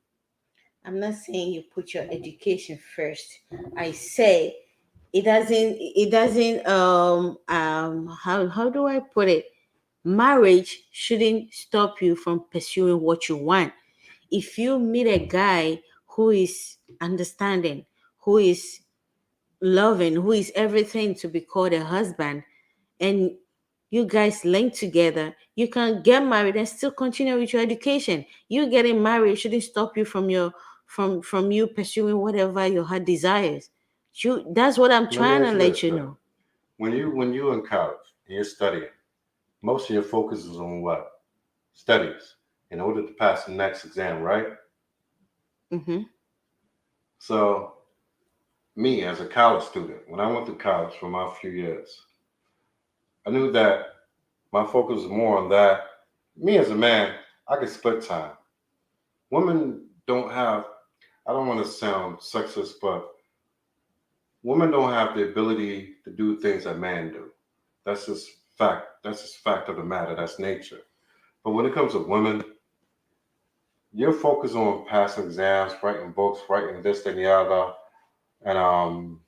I'm not saying you put your education first. I say it doesn't how do I put it? Marriage shouldn't stop you from pursuing what you want. If you meet a guy who is understanding, who is loving, who is everything to be called a husband, and you guys link together, you can get married and still continue with your education. You getting married shouldn't stop you from your from you pursuing whatever your heart desires. That's what I'm Let me trying to ask you let this, you though. know. When you're in college and you're studying, most of your focus is on what? Studies. In order to pass the next exam, right? Mm-hmm. So me as a college student, when I went to college for my few years, I knew that my focus was more on that. Me as a man, I could split time. Women don't have, I don't want to sound sexist, but women don't have the ability to do things that men do. That's just fact. That's just fact of the matter. That's nature. But when it comes to women, you're focused on passing exams, writing books, writing this and the other, and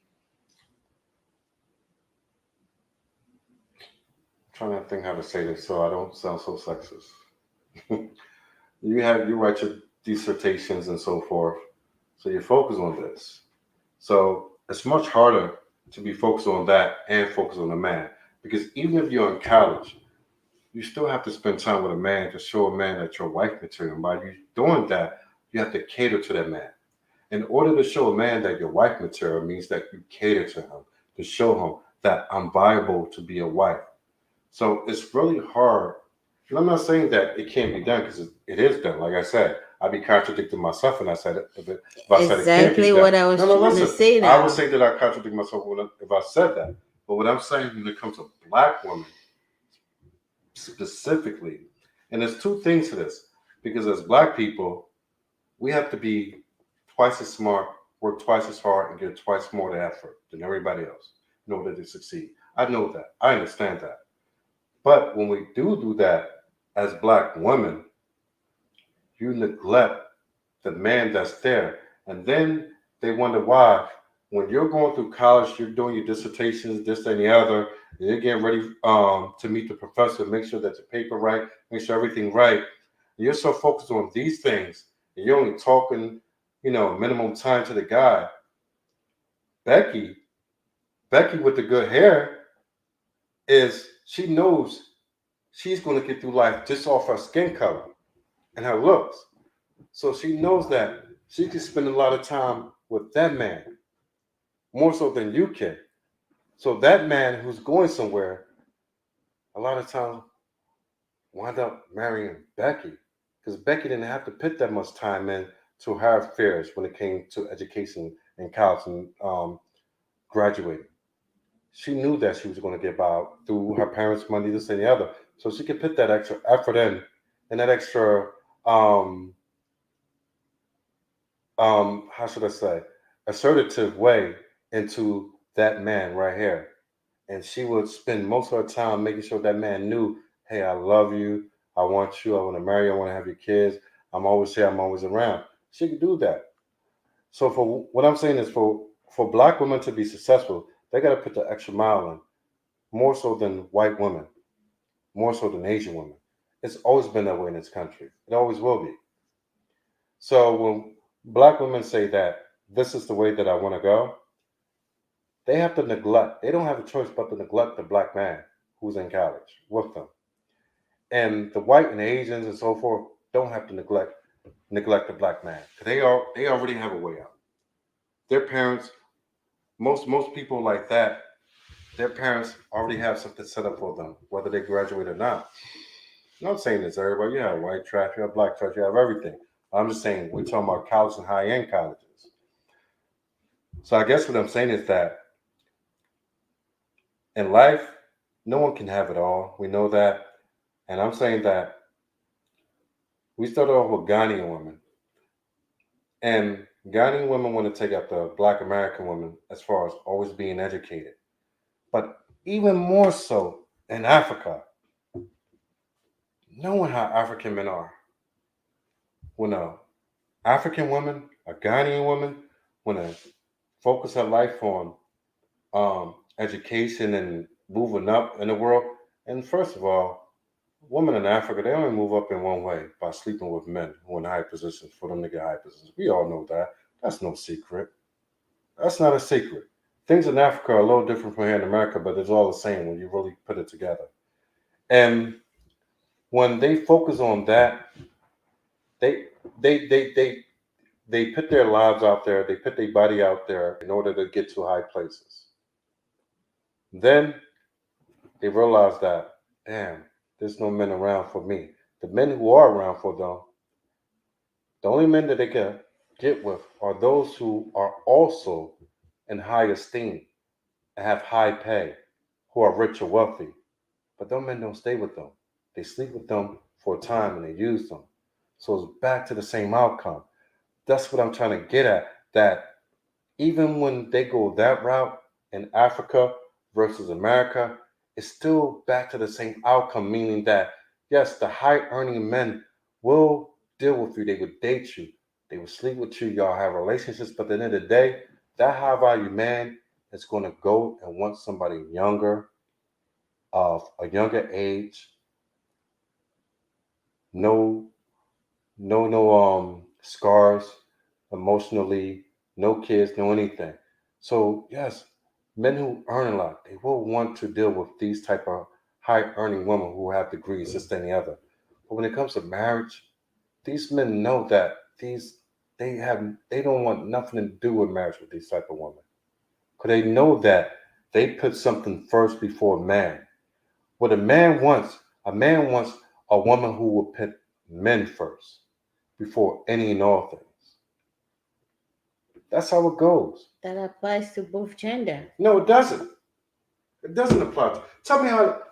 trying to think how to say this so I don't sound so sexist. You write your dissertations and so forth, so you focus on this. So it's much harder to be focused on that and focus on the man because even if you're in college, you still have to spend time with a man to show a man that you're wife material. And by you doing that, you have to cater to that man. In order to show a man that you're wife material means that you cater to him to show him that I'm viable to be a wife. So it's really hard. And I'm not saying that it can't be done because it is done. Like I said, I'd be contradicting myself and I said if I said it can't be Exactly done. what I was No, no, trying to listen. say I would now. say that I contradict myself if I said that. But what I'm saying when it comes to black women specifically, and there's two things to this because as black people, we have to be twice as smart, work twice as hard, and get twice more effort than everybody else in order to succeed. I know that. I understand that. But when we do that as black women, you neglect the man that's there. And then they wonder why. When you're going through college, you're doing your dissertations, this and the other, and you're getting ready to meet the professor, make sure that your paper right, make sure everything right. And you're so focused on these things, and you're only talking, minimum time to the guy. Becky, Becky with the good hair, is she knows she's going to get through life just off her skin color and her looks. So she knows that she can spend a lot of time with that man, more so than you can. So that man who's going somewhere, a lot of times wind up marrying Becky. Because Becky didn't have to put that much time in to her affairs when it came to education in college and graduating. She knew that she was going to get by through her parents' money, this and the other. So she could put that extra effort in and that extra um, how should I say, assertive way into that man right here. And she would spend most of her time making sure that man knew, hey, I love you, I want you, I want to marry you, I want to have your kids, I'm always here, I'm always around. She could do that. So for what I'm saying is for black women to be successful, they gotta put the extra mile in, more so than white women, more so than Asian women. It's always been that way in this country. It always will be. So when black women say that this is the way that I want to go, they have to neglect. They don't have a choice but to neglect the black man who's in college with them. And the white and the Asians and so forth don't have to neglect the black man. They already have a way out. Their parents, most people like that, their parents already have something set up for them, whether they graduate or not. I'm not saying this everybody. You have white trash, you have black trash, you have everything. I'm just saying we're talking about college and high end colleges. So I guess what I'm saying is that in life, no one can have it all. We know that. And I'm saying that we started off with Ghanaian women. And Ghanaian women want to take after Black American women as far as always being educated. But even more so in Africa, knowing how African men are. When a African woman, a Ghanaian woman, want to focus her life on education and moving up in the world, and first of all, women in Africa, they only move up in one way by sleeping with men who are in high positions for them to get high positions. We all know that. That's no secret. That's not a secret. Things in Africa are a little different from here in America, but it's all the same when you really put it together. And when they focus on that, they they they they they put their lives out there, they put their body out there in order to get to high places. Then they realize that, damn, there's no men around for me. The men who are around for them, the only men that they can get with are those who are also in high esteem and have high pay, who are rich or wealthy. But those men don't stay with them. They sleep with them for a time and they use them. So it's back to the same outcome. That's what I'm trying to get at. That even when they go that route in Africa versus America, it's still back to the same outcome, meaning that yes, the high earning men will deal with you, they would date you, they will sleep with you, y'all have relationships, but at the end of the day, that high value man is going to go and want somebody younger, of a younger age, no scars emotionally, no kids, no anything. So yes, men who earn a lot, they will want to deal with these type of high earning women who have degrees, this and the other. But when it comes to marriage, these men know that these they don't want nothing to do with marriage with these type of women. Because they know that they put something first before man. What a man wants a woman who will put men first before any and all things. That's how it goes. That applies to both gender. No, it doesn't. It doesn't apply. Tell me how.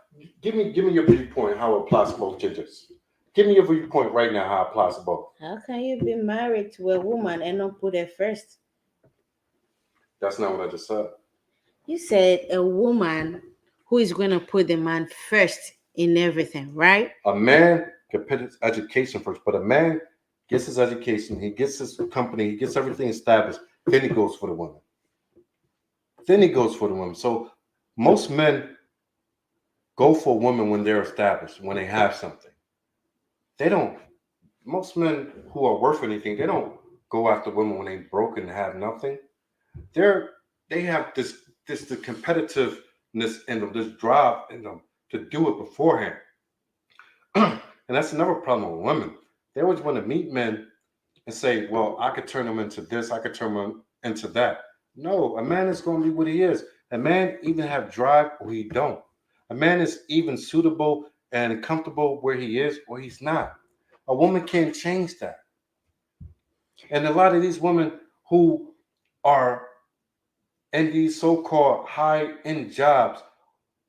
Give me your viewpoint how it applies to both genders. Give me your viewpoint right now how it applies to both. How can you be married to a woman and not put her first? That's not what I just said. You said a woman who is going to put the man first in everything, right? A man can put his education first, but a man gets his education, he gets his company, he gets everything established, then he goes for the woman. Then he goes for the woman. So most men go for women when they're established, when they have something. They don't. Most men who are worth anything, they don't go after women when they're broken and have nothing. They're they have this the competitiveness in them, this drive in them to do it beforehand. And that's another problem with women. They always want to meet men and say, well, I could turn them into this, I could turn them into that. No, a man is going to be what he is. A man even have drive or he don't. A man is even suitable and comfortable where he is or he's not. A woman can't change that. And a lot of these women who are in these so-called high-end jobs,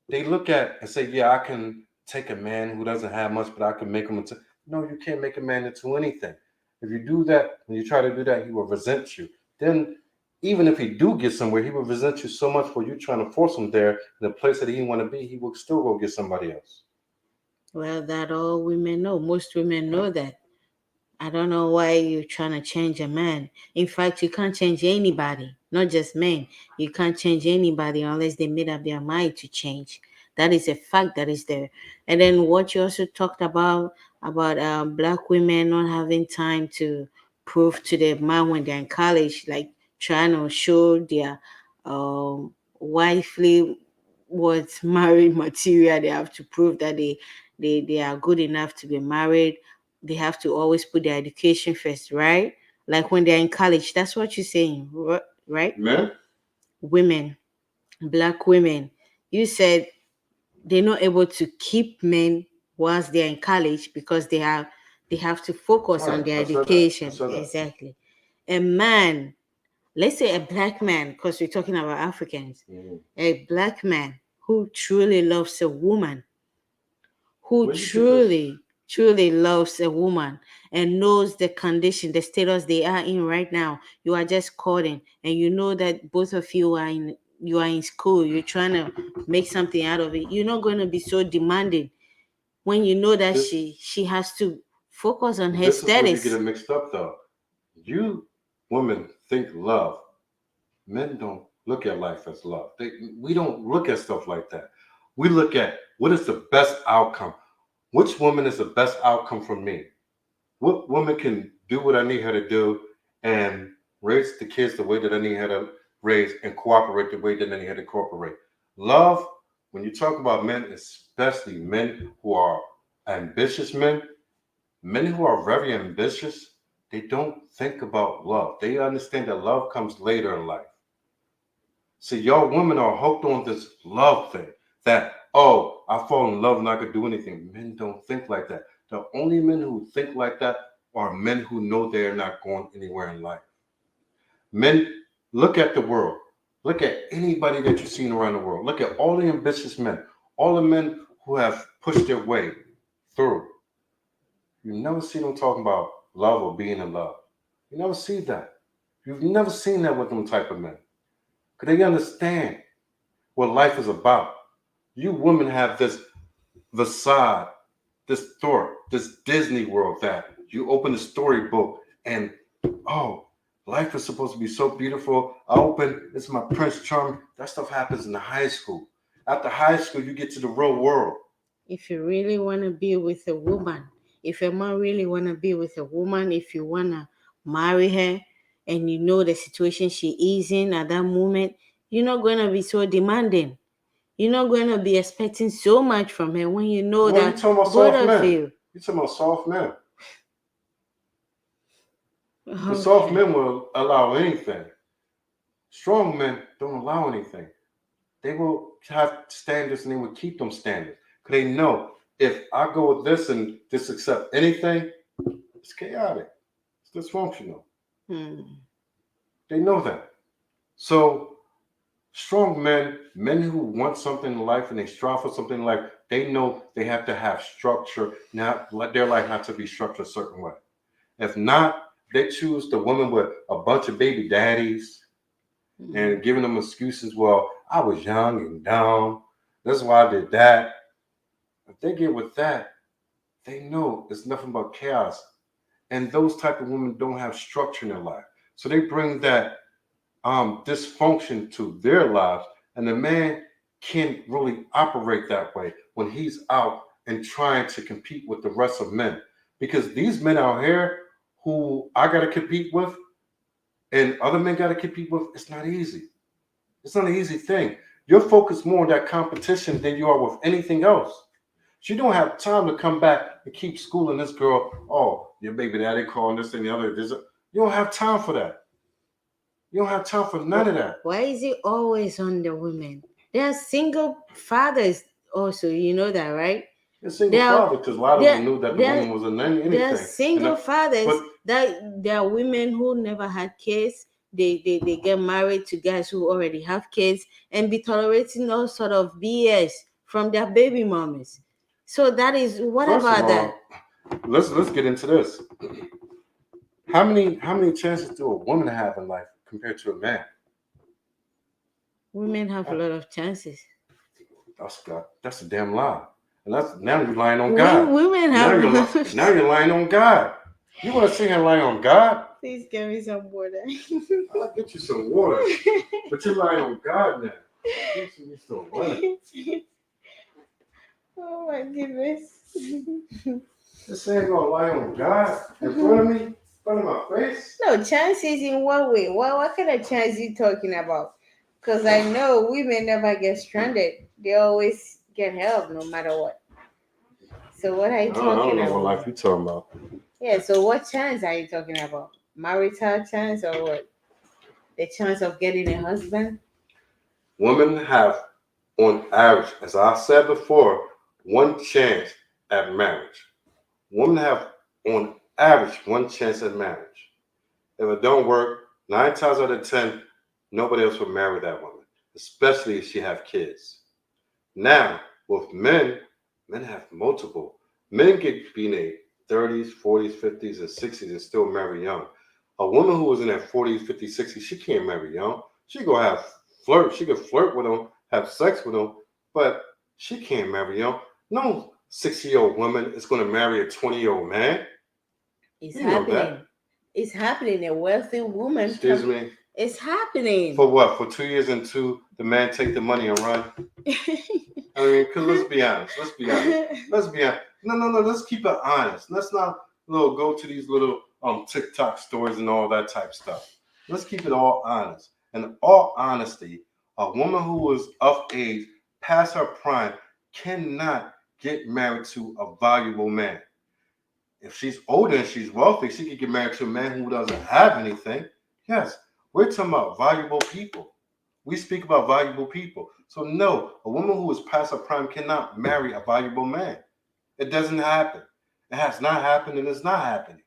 they look at and say, yeah, I can take a man who doesn't have much, but I can make him into. No, you can't make a man into anything. If you do that, when you try to do that, he will resent you. Then, even if he do get somewhere, he will resent you so much for you trying to force him there in the place that he want to be. He will still go get somebody else. Well, that all women know. Most women know that. I don't know why you're trying to change a man. In fact, you can't change anybody, not just men. You can't change anybody unless they made up their mind to change. That is a fact that is there. And then what you also talked about black women not having time to prove to their man when they're in college, like trying to show their wifely what married material they have to prove that they are good enough to be married. They have to always put their education first, right? Like when they're in college, that's what you're saying, right? Men? Women, black women, you said they're not able to keep men whilst they're in college because they have to focus on Right. their I said that. I education. said that. Exactly. A man, let's say a black man, because we're talking about Africans, Mhm. a black man who truly loves a woman, who Where'd you get this? truly loves a woman and knows the condition, the status they are in right now. You are just courting, and you know that both of you are in school, you're trying to make something out of it. You're not going to be so demanding when you know that This she has to focus on her this is where you get status. it mixed up though. You women think love. Men don't look at life as love. We don't look at stuff like that. We look at what is the best outcome. Which woman is the best outcome for me? What woman can do what I need her to do and raise the kids the way that I need her to raise and cooperate the way that I need her to cooperate? Love, when you talk about men, especially men who are ambitious men who are very ambitious, they don't think about love. They understand that love comes later in life. See, y'all women are hooked on this love thing that, oh, I fall in love and I could do anything. Men don't think like that. The only men who think like that are men who know they're not going anywhere in life. Men, look at the world. Look at anybody that you've seen around the world. Look at all the ambitious men, all the men who have pushed their way through. You never see them talking about love or being in love. You never see that. You've never seen that with them type of men. Because they understand what life is about. You women have this facade, this thought, this Disney world that you open the storybook and, oh, life is supposed to be so beautiful. I open, it's my Prince Charming. That stuff happens in the high school. After high school, you get to the real world. If you really want to be with a woman, if a man really want to be with a woman, if you want to marry her and you know the situation she is in at that moment, you're not going to be so demanding. You're not going to be expecting so much from her when you know Well, you that talking about both soft of men. you. You talking about soft men. The soft Okay. men will allow anything. Strong men don't allow anything. They will have standards and they will keep them standards. Because they know if I go with this and just accept anything, it's chaotic. It's dysfunctional. Hmm. They know that. So strong men, men who want something in life and they strive for something in life, they know they have to have structure. Not let their life have to be structured a certain way. If not, they choose the woman with a bunch of baby daddies Hmm. and giving them excuses. Well, I was young and dumb. That's why I did that. If they get with that, they know it's nothing but chaos. And those type of women don't have structure in their life. So they bring that dysfunction to their lives. And the man can't really operate that way when he's out and trying to compete with the rest of men. Because these men out here who I gotta compete with and other men gotta compete with, it's not easy. It's not an easy thing. You're focused more on that competition than you are with anything else. She don't have time to come back and keep schooling this girl. Oh, your baby daddy calling this and the other. You don't have time for that. You don't have time for none of that. Why is it always on the women? There are single fathers also, you know that, right? You're a single There are father because a lot of there them knew that the there woman was in there are anything. single fathers But that there are women who never had kids. They get married to guys who already have kids and be tolerating all sort of BS from their baby mommies. So that is what first of about that? all, let's get into this. How many chances do a woman have in life compared to a man? Women have a lot of chances. That's a damn lie. And that's now you're lying on God. Women Now have a you're lot of now you're lying on God. You want to sit here and lie on God? Please give me some water. I'll get you some water. But you're lying on God now. You still running. Oh my goodness. This ain't gonna lie on God in front of me, in front of my face. No, chances in what way? What kind of chance you talking about? Because I know women never get stranded. They always get help no matter what. So what are you I don't talking know what about? life you talking about. Yeah, so what chance are you talking about? Marital chance or what? The chance of getting a husband? Women have on average, as I said before, one chance at marriage. Women have, on average, one chance at marriage. If it don't work, 9 times out of 10, nobody else will marry that woman, especially if she have kids. Now, with men, men have multiple. Men get be in their 30s, 40s, 50s, and 60s and still marry young. A woman who was in her 40s, 50s, 60s, she can't marry young. She go have flirt. She can flirt with them, have sex with them, but she can't marry young. No 60-year-old woman is going to marry a 20-year-old man. It's You know that. happening. It's happening. A wealthy woman Excuse can. me. It's happening. For what? For 2 years into the man take the money and run? I mean, cause let's be honest. Let's be honest. Let's be honest. No, no, no. Let's keep it honest. Let's not go to these little TikTok stories and all that type stuff. Let's keep it all honest. In all honesty, a woman who is of age, past her prime, cannot get married to a valuable man. If she's older and she's wealthy, she could get married to a man who doesn't have anything. Yes, we're talking about valuable people. We speak about valuable people. So no, a woman who is past her prime cannot marry a valuable man. It doesn't happen. It has not happened and it's not happening.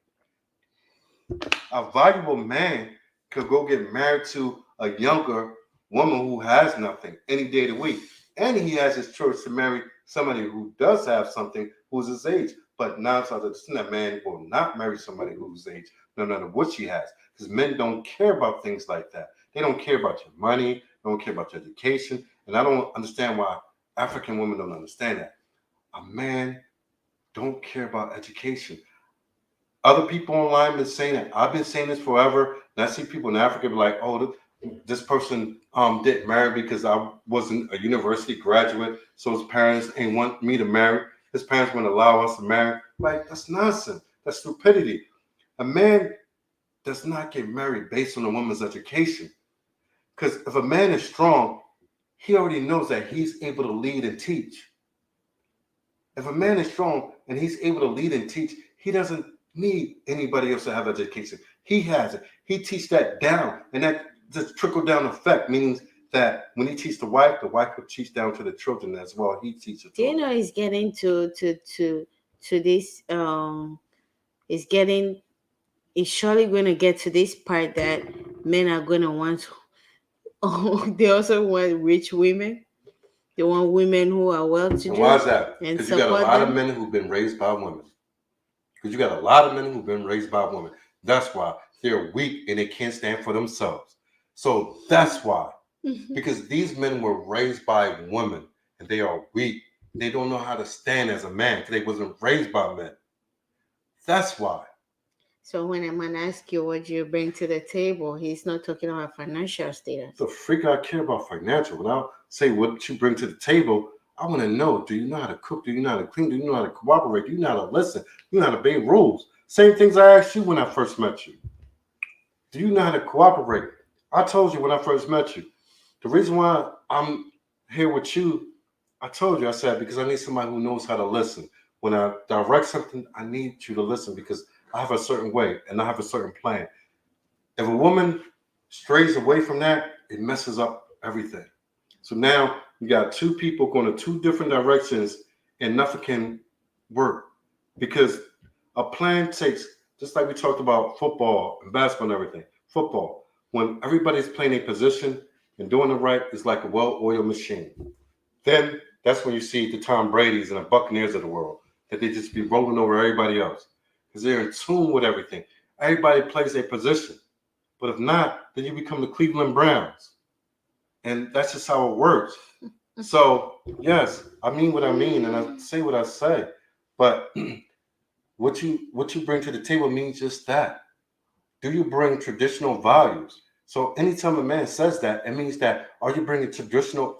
A valuable man could go get married to a younger woman who has nothing any day of the week. And he has his choice to marry somebody who does have something who's his age. But 9 times out of 10, that man will not marry somebody who's his age, no matter what she has. Because men don't care about things like that. They don't care about your money, they don't care about your education. And I don't understand why African women don't understand that. A man don't care about education. Other people online been saying it. I've been saying this forever. And I see people in Africa be like, oh, this person didn't marry because I wasn't a university graduate. So his parents ain't want me to marry. His parents wouldn't allow us to marry. Like, that's nonsense. That's stupidity. A man does not get married based on a woman's education. Because if a man is strong, he already knows that he's able to lead and teach. If a man is strong and he's able to lead and teach, he doesn't need anybody else to have education. He has it. He teaches that down, and that just trickle down effect means that when he teaches the wife will teach down to the children as well. He teaches. Do you know it's getting to this it's getting it's surely going to get to this part that men are going to want they also want rich women. They want women who are well to do. And why is that? And Because you got a lot of men who've been raised by women. Because you got a lot of men who've been raised by women. That's why they're weak and they can't stand for themselves. So that's why. Because these men were raised by women and they are weak. They don't know how to stand as a man because they wasn't raised by men. That's why. So when a man asks you what you bring to the table, he's not talking about financial status. The freak I care about financial. When I say what you bring to the table, I want to know, do you know how to cook? Do you know how to clean? Do you know how to cooperate? Do you know how to listen? Do you know how to obey rules? Same things I asked you when I first met you. Do you know how to cooperate? I told you when I first met you. The reason why I'm here with you, I told you, I said, because I need somebody who knows how to listen. When I direct something, I need you to listen because I have a certain way and I have a certain plan. If a woman strays away from that, it messes up everything. So now you got two people going in two different directions and nothing can work because a plan takes, just like we talked about football and basketball and everything, football, when everybody's playing a position and doing it right, it's like a well-oiled machine. Then that's when you see the Tom Brady's and the Buccaneers of the world, that they just be rolling over everybody else because they're in tune with everything. Everybody plays their position. But if not, then you become the Cleveland Browns. And that's just how it works. So, yes, I mean what I mean and I say what I say. But what you bring to the table means just that. Do you bring traditional values? So anytime a man says that, it means that are you bringing traditional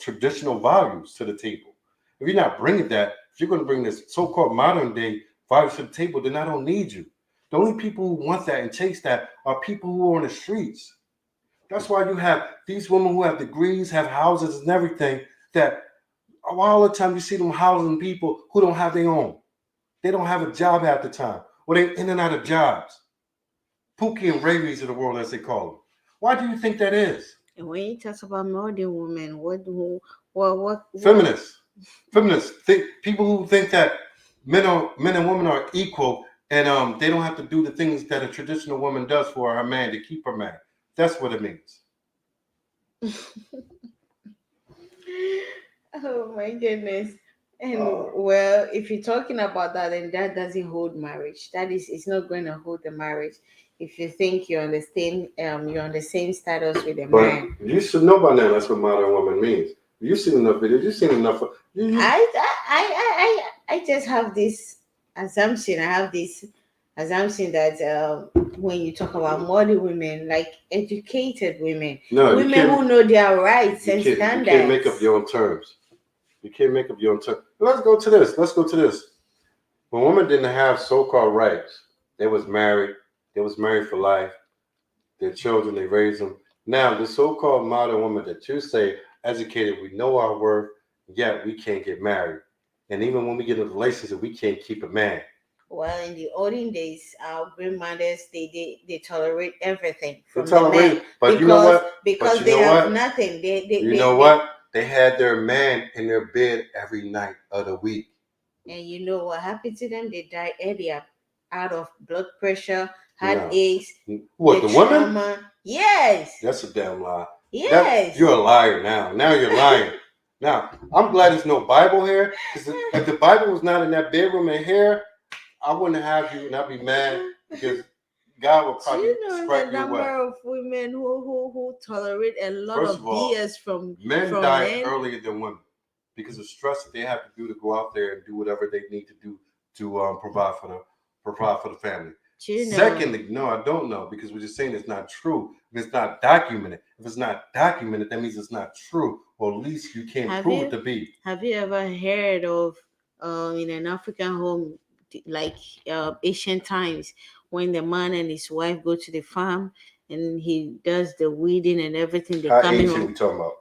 values to the table? If you're not bringing that, if you're going to bring this so-called modern day values to the table, then I don't need you. The only people who want that and chase that are people who are on the streets. That's why you have these women who have degrees, have houses and everything, that all the time you see them housing people who don't have their own. They don't have a job half the time, or they're in and out of jobs. Pookie and rabies of the world, as they call them. Why do you think that is? And when you talk about modern women, what Well, what? Feminists think people who think that men and women are equal and they don't have to do the things that a traditional woman does for her man to keep her man. That's what it means. Oh my goodness. And Uh, well, if you're talking about that, then that doesn't hold marriage. That is, it's not going to hold the marriage. If you think you're on the same status with a but man. you should know by now that's what modern woman means. You've seen enough videos. You've seen enough. You I just have this assumption. I have this assumption that when you talk about modern women, like educated women, no, you women can't. who know their rights and You can't make up standards. your own terms. You can't make up your own terms. Let's go to this. Let's go to this. When women didn't have so-called rights, they was married. They was married for life. Their children, they raised them. Now, the so-called modern woman that you say educated, we know our worth, yet we can't get married. And even when we get in a relationship, we can't keep a man. Well, in the olden days, our grandmothers they tolerate everything They from the men tolerate, but you know what? But because you they know have what? nothing. You know what? They had their man in their bed every night of the week. And you know what happened to them? They died earlier out of blood pressure, No. heartaches, What, the the woman? trauma. Yes, That's a damn lie. That yes. you're a liar now. Now you're lying. Now, I'm glad there's no Bible here, because if the Bible was not in that bedroom in here, I wouldn't have you, and I'd be mad because God would Do probably you know the strike you away. number of women who tolerate a lot First of of all, BS men from die men? earlier than women because of stress that they have to do to go out there and do whatever they need to do to provide for the family. Do you know? Secondly, no, I don't know because we're just saying it's not true. If it's not documented, if it's not documented, that means it's not true, or at least you can't Have prove it you to be. have you ever heard of in an African home like ancient times when the man and his wife go to the farm and he does the weeding and everything, they're How coming ancient home. we talking about?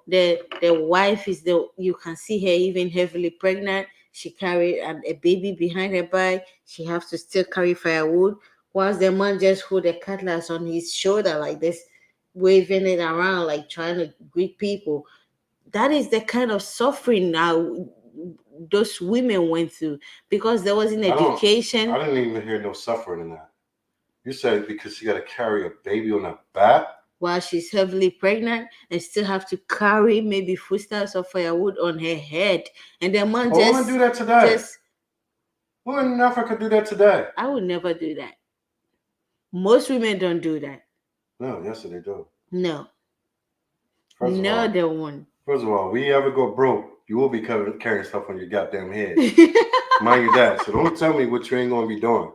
The wife is the you can see her even heavily pregnant. She carried a baby behind her back. She has to still carry firewood, whilst the man just hold a cutlass on his shoulder like this, waving it around like trying to greet people. That is the kind of suffering now those women went through because there wasn't I education. didn't even hear no suffering in that. You said because she got to carry a baby on her back. While she's heavily pregnant and still have to carry maybe foodstuffs or firewood on her head, and the man Oh, women do that today. just Women in Africa do that today. I would never do that. Most women don't do that. No, yes, they do. No, First of no, all, they won't. we ever go broke, you will be carrying stuff on your goddamn head. Mind you that. So don't tell me what you ain't gonna be doing.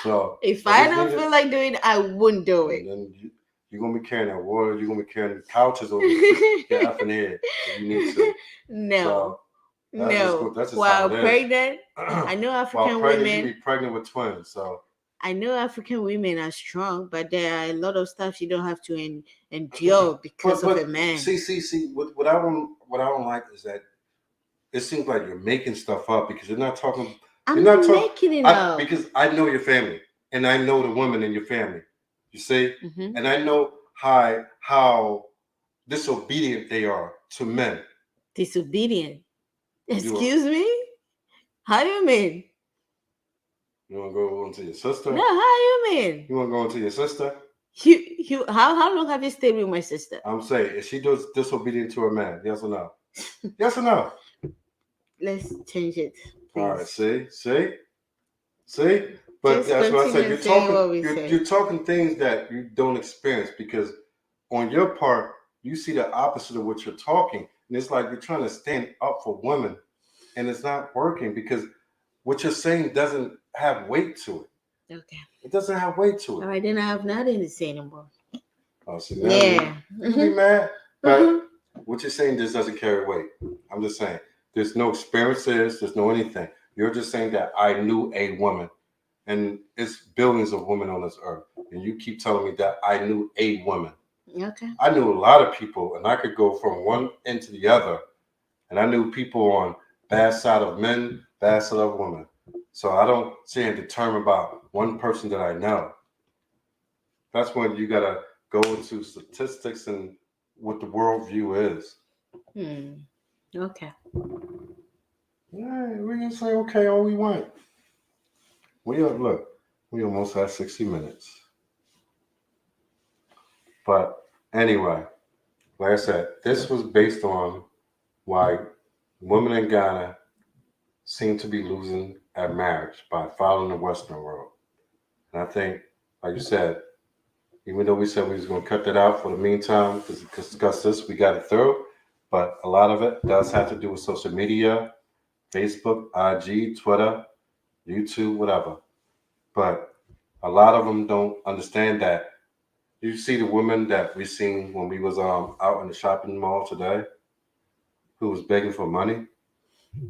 So If I I just don't need feel it. like doing it, I wouldn't do And it. then you're gonna be carrying that water. You're gonna be carrying the couches over your effing head if you need to. No, So that's just no. good. That's just how While it is. pregnant, I know While African pregnant, you be women. pregnant with twins. So I know African women are strong, but there are a lot of stuff you don't have to endure because of a but man. see what I don't like is that it seems like you're making stuff up because you're I'm not not talking making it up. because I know your family and I know the women in your family. You see? Hmm. And I know how disobedient they are to men. Disobedient. You are, Excuse me? How you mean? you wanna go into your sister? No, how you mean? You wanna go into your sister? How long have you stayed with my sister? I'm saying, is she disobedient to her man? Yes or no? Yes or no? Let's change it, All right, please. see. But Just that's what I said. continue saying what we say. You're talking things that you don't experience because on your part you see the opposite of what you're talking, and it's like you're trying to stand up for women, and it's not working because what you're saying doesn't have weight to it. Okay. It doesn't have weight to All it. right, then I have nothing to say anymore. Oh, see now Yeah. you can be mad, Hmm. but what you're saying just doesn't carry weight. I'm just saying there's no experiences, there's no anything. You're just saying that I knew a woman, and it's billions of women on this earth, and you keep telling me that I knew a woman. Okay. I knew a lot of people, and I could go from one end to the other, and I knew people on bad side of men, bad side of women. So I don't sit and determine about one person that I know. That's when you gotta go into statistics and what the worldview is. Hmm. Okay. Yeah, we can say okay all we want. Look, we almost had 60 minutes. But anyway, like I said, this was based on why women in Ghana seem to be losing at marriage by following the Western world. And I think, like you said, even though we said we was going to cut that out for the meantime to discuss this, we got it through. But a lot of it does have to do with social media, Facebook, IG, Twitter, YouTube, whatever. But a lot of them don't understand that. You see the women that we seen when we was out in the shopping mall today, who was begging for money.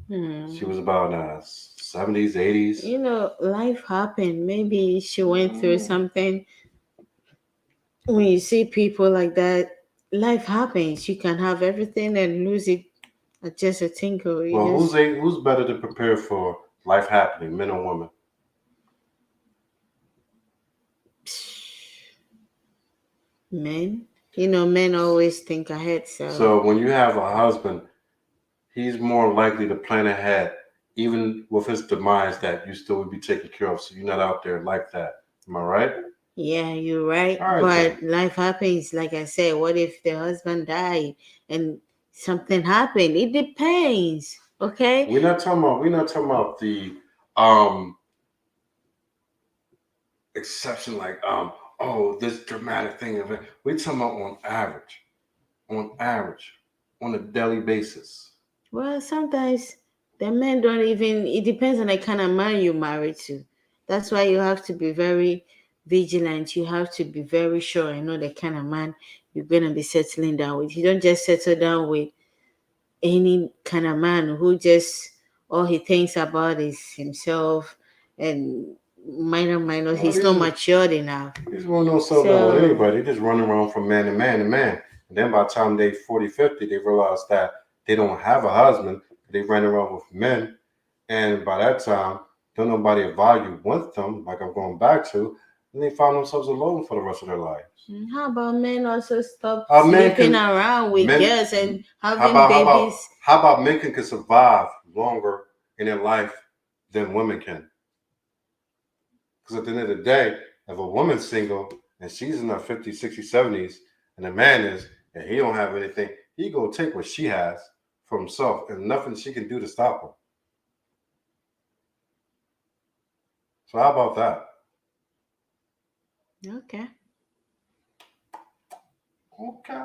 She Hmm. was about 70s, 80s. You know, life happened. Maybe she went through something. When you see people like that, life happens. You can have everything and lose it at just a tinkle. You Well, just who's better to prepare for life happening, men or women? men. You know, men always think ahead. So So when you have a husband, he's more likely to plan ahead, even with his demise, that you still would be taken care of. So you're not out there like that. Am I right? yeah, you're right. All right then. But life happens. Like I said, what if the husband died and something happened? It depends. Okay. We're not talking about the um exception like oh this dramatic thing event. We're talking about on average, on a daily basis. Well, sometimes the men don't even, it depends on the kind of man you marry to. That's why you have to be very vigilant. You have to be very sure and know the kind of man you're going to be settling down with. You don't just settle down with any kind of man who just, all he thinks about is himself and minor, Oh, he's not matured enough. these women don't settle down with So, anybody. They just run around from man to man to man. And then by the time they 40, 50, they realize that they don't have a husband. They ran around with men. And by that time, don't nobody of value want them, like I'm going back to, and they find themselves alone for the rest of their lives. how about men also stop Men sleeping can around with men girls and how having about how about babies? how about men can survive longer in their life than women can? Because at the end of the day, if a woman's single and she's in her 50s, 60s, 70s, and the man is, and he don't have anything, he gonna take what she has for himself, and nothing she can do to stop him. So how about that? Okay. Okay.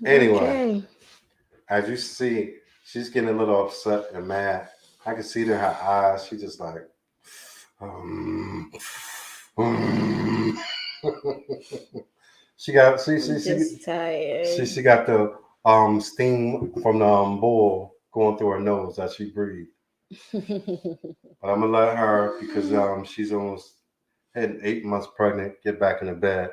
Anyway, Okay. as you see, she's getting a little upset and mad. I can see it in her eyes. She just like, um, um. she got see I'm see just tired. she got the steam from the bowl going through her nose as she breathed. But I'm gonna let her because she's almost had 8 months pregnant. Get back in the bed,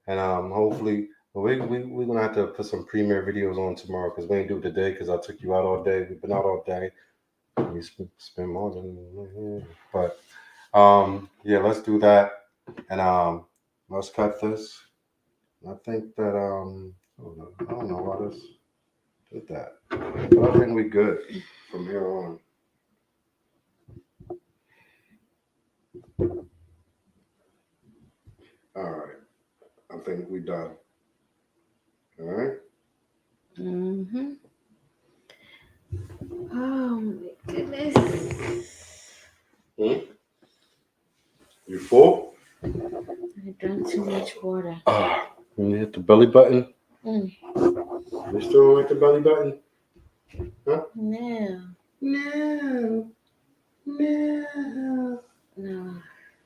and hopefully we're gonna have to put some premiere videos on tomorrow because we ain't do it today because I took you out all day. We've been out all day. We spend more than, but yeah, let's do that, and let's cut this. I think that I don't know why this did that, but I think we good from here on. All right, I think we done. All right. Mm-hmm. Oh my goodness. Hmm? You full? I drank too much water. You hit the belly button. Mm. You still don't like the belly button? Huh? No, No. No. no.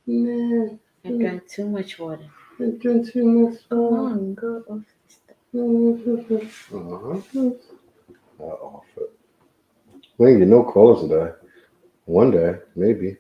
No. I drank too much water. I drink too much. Come on, go off the stuff. Uh-huh. Off it. We ain't get no calls today. One day, maybe.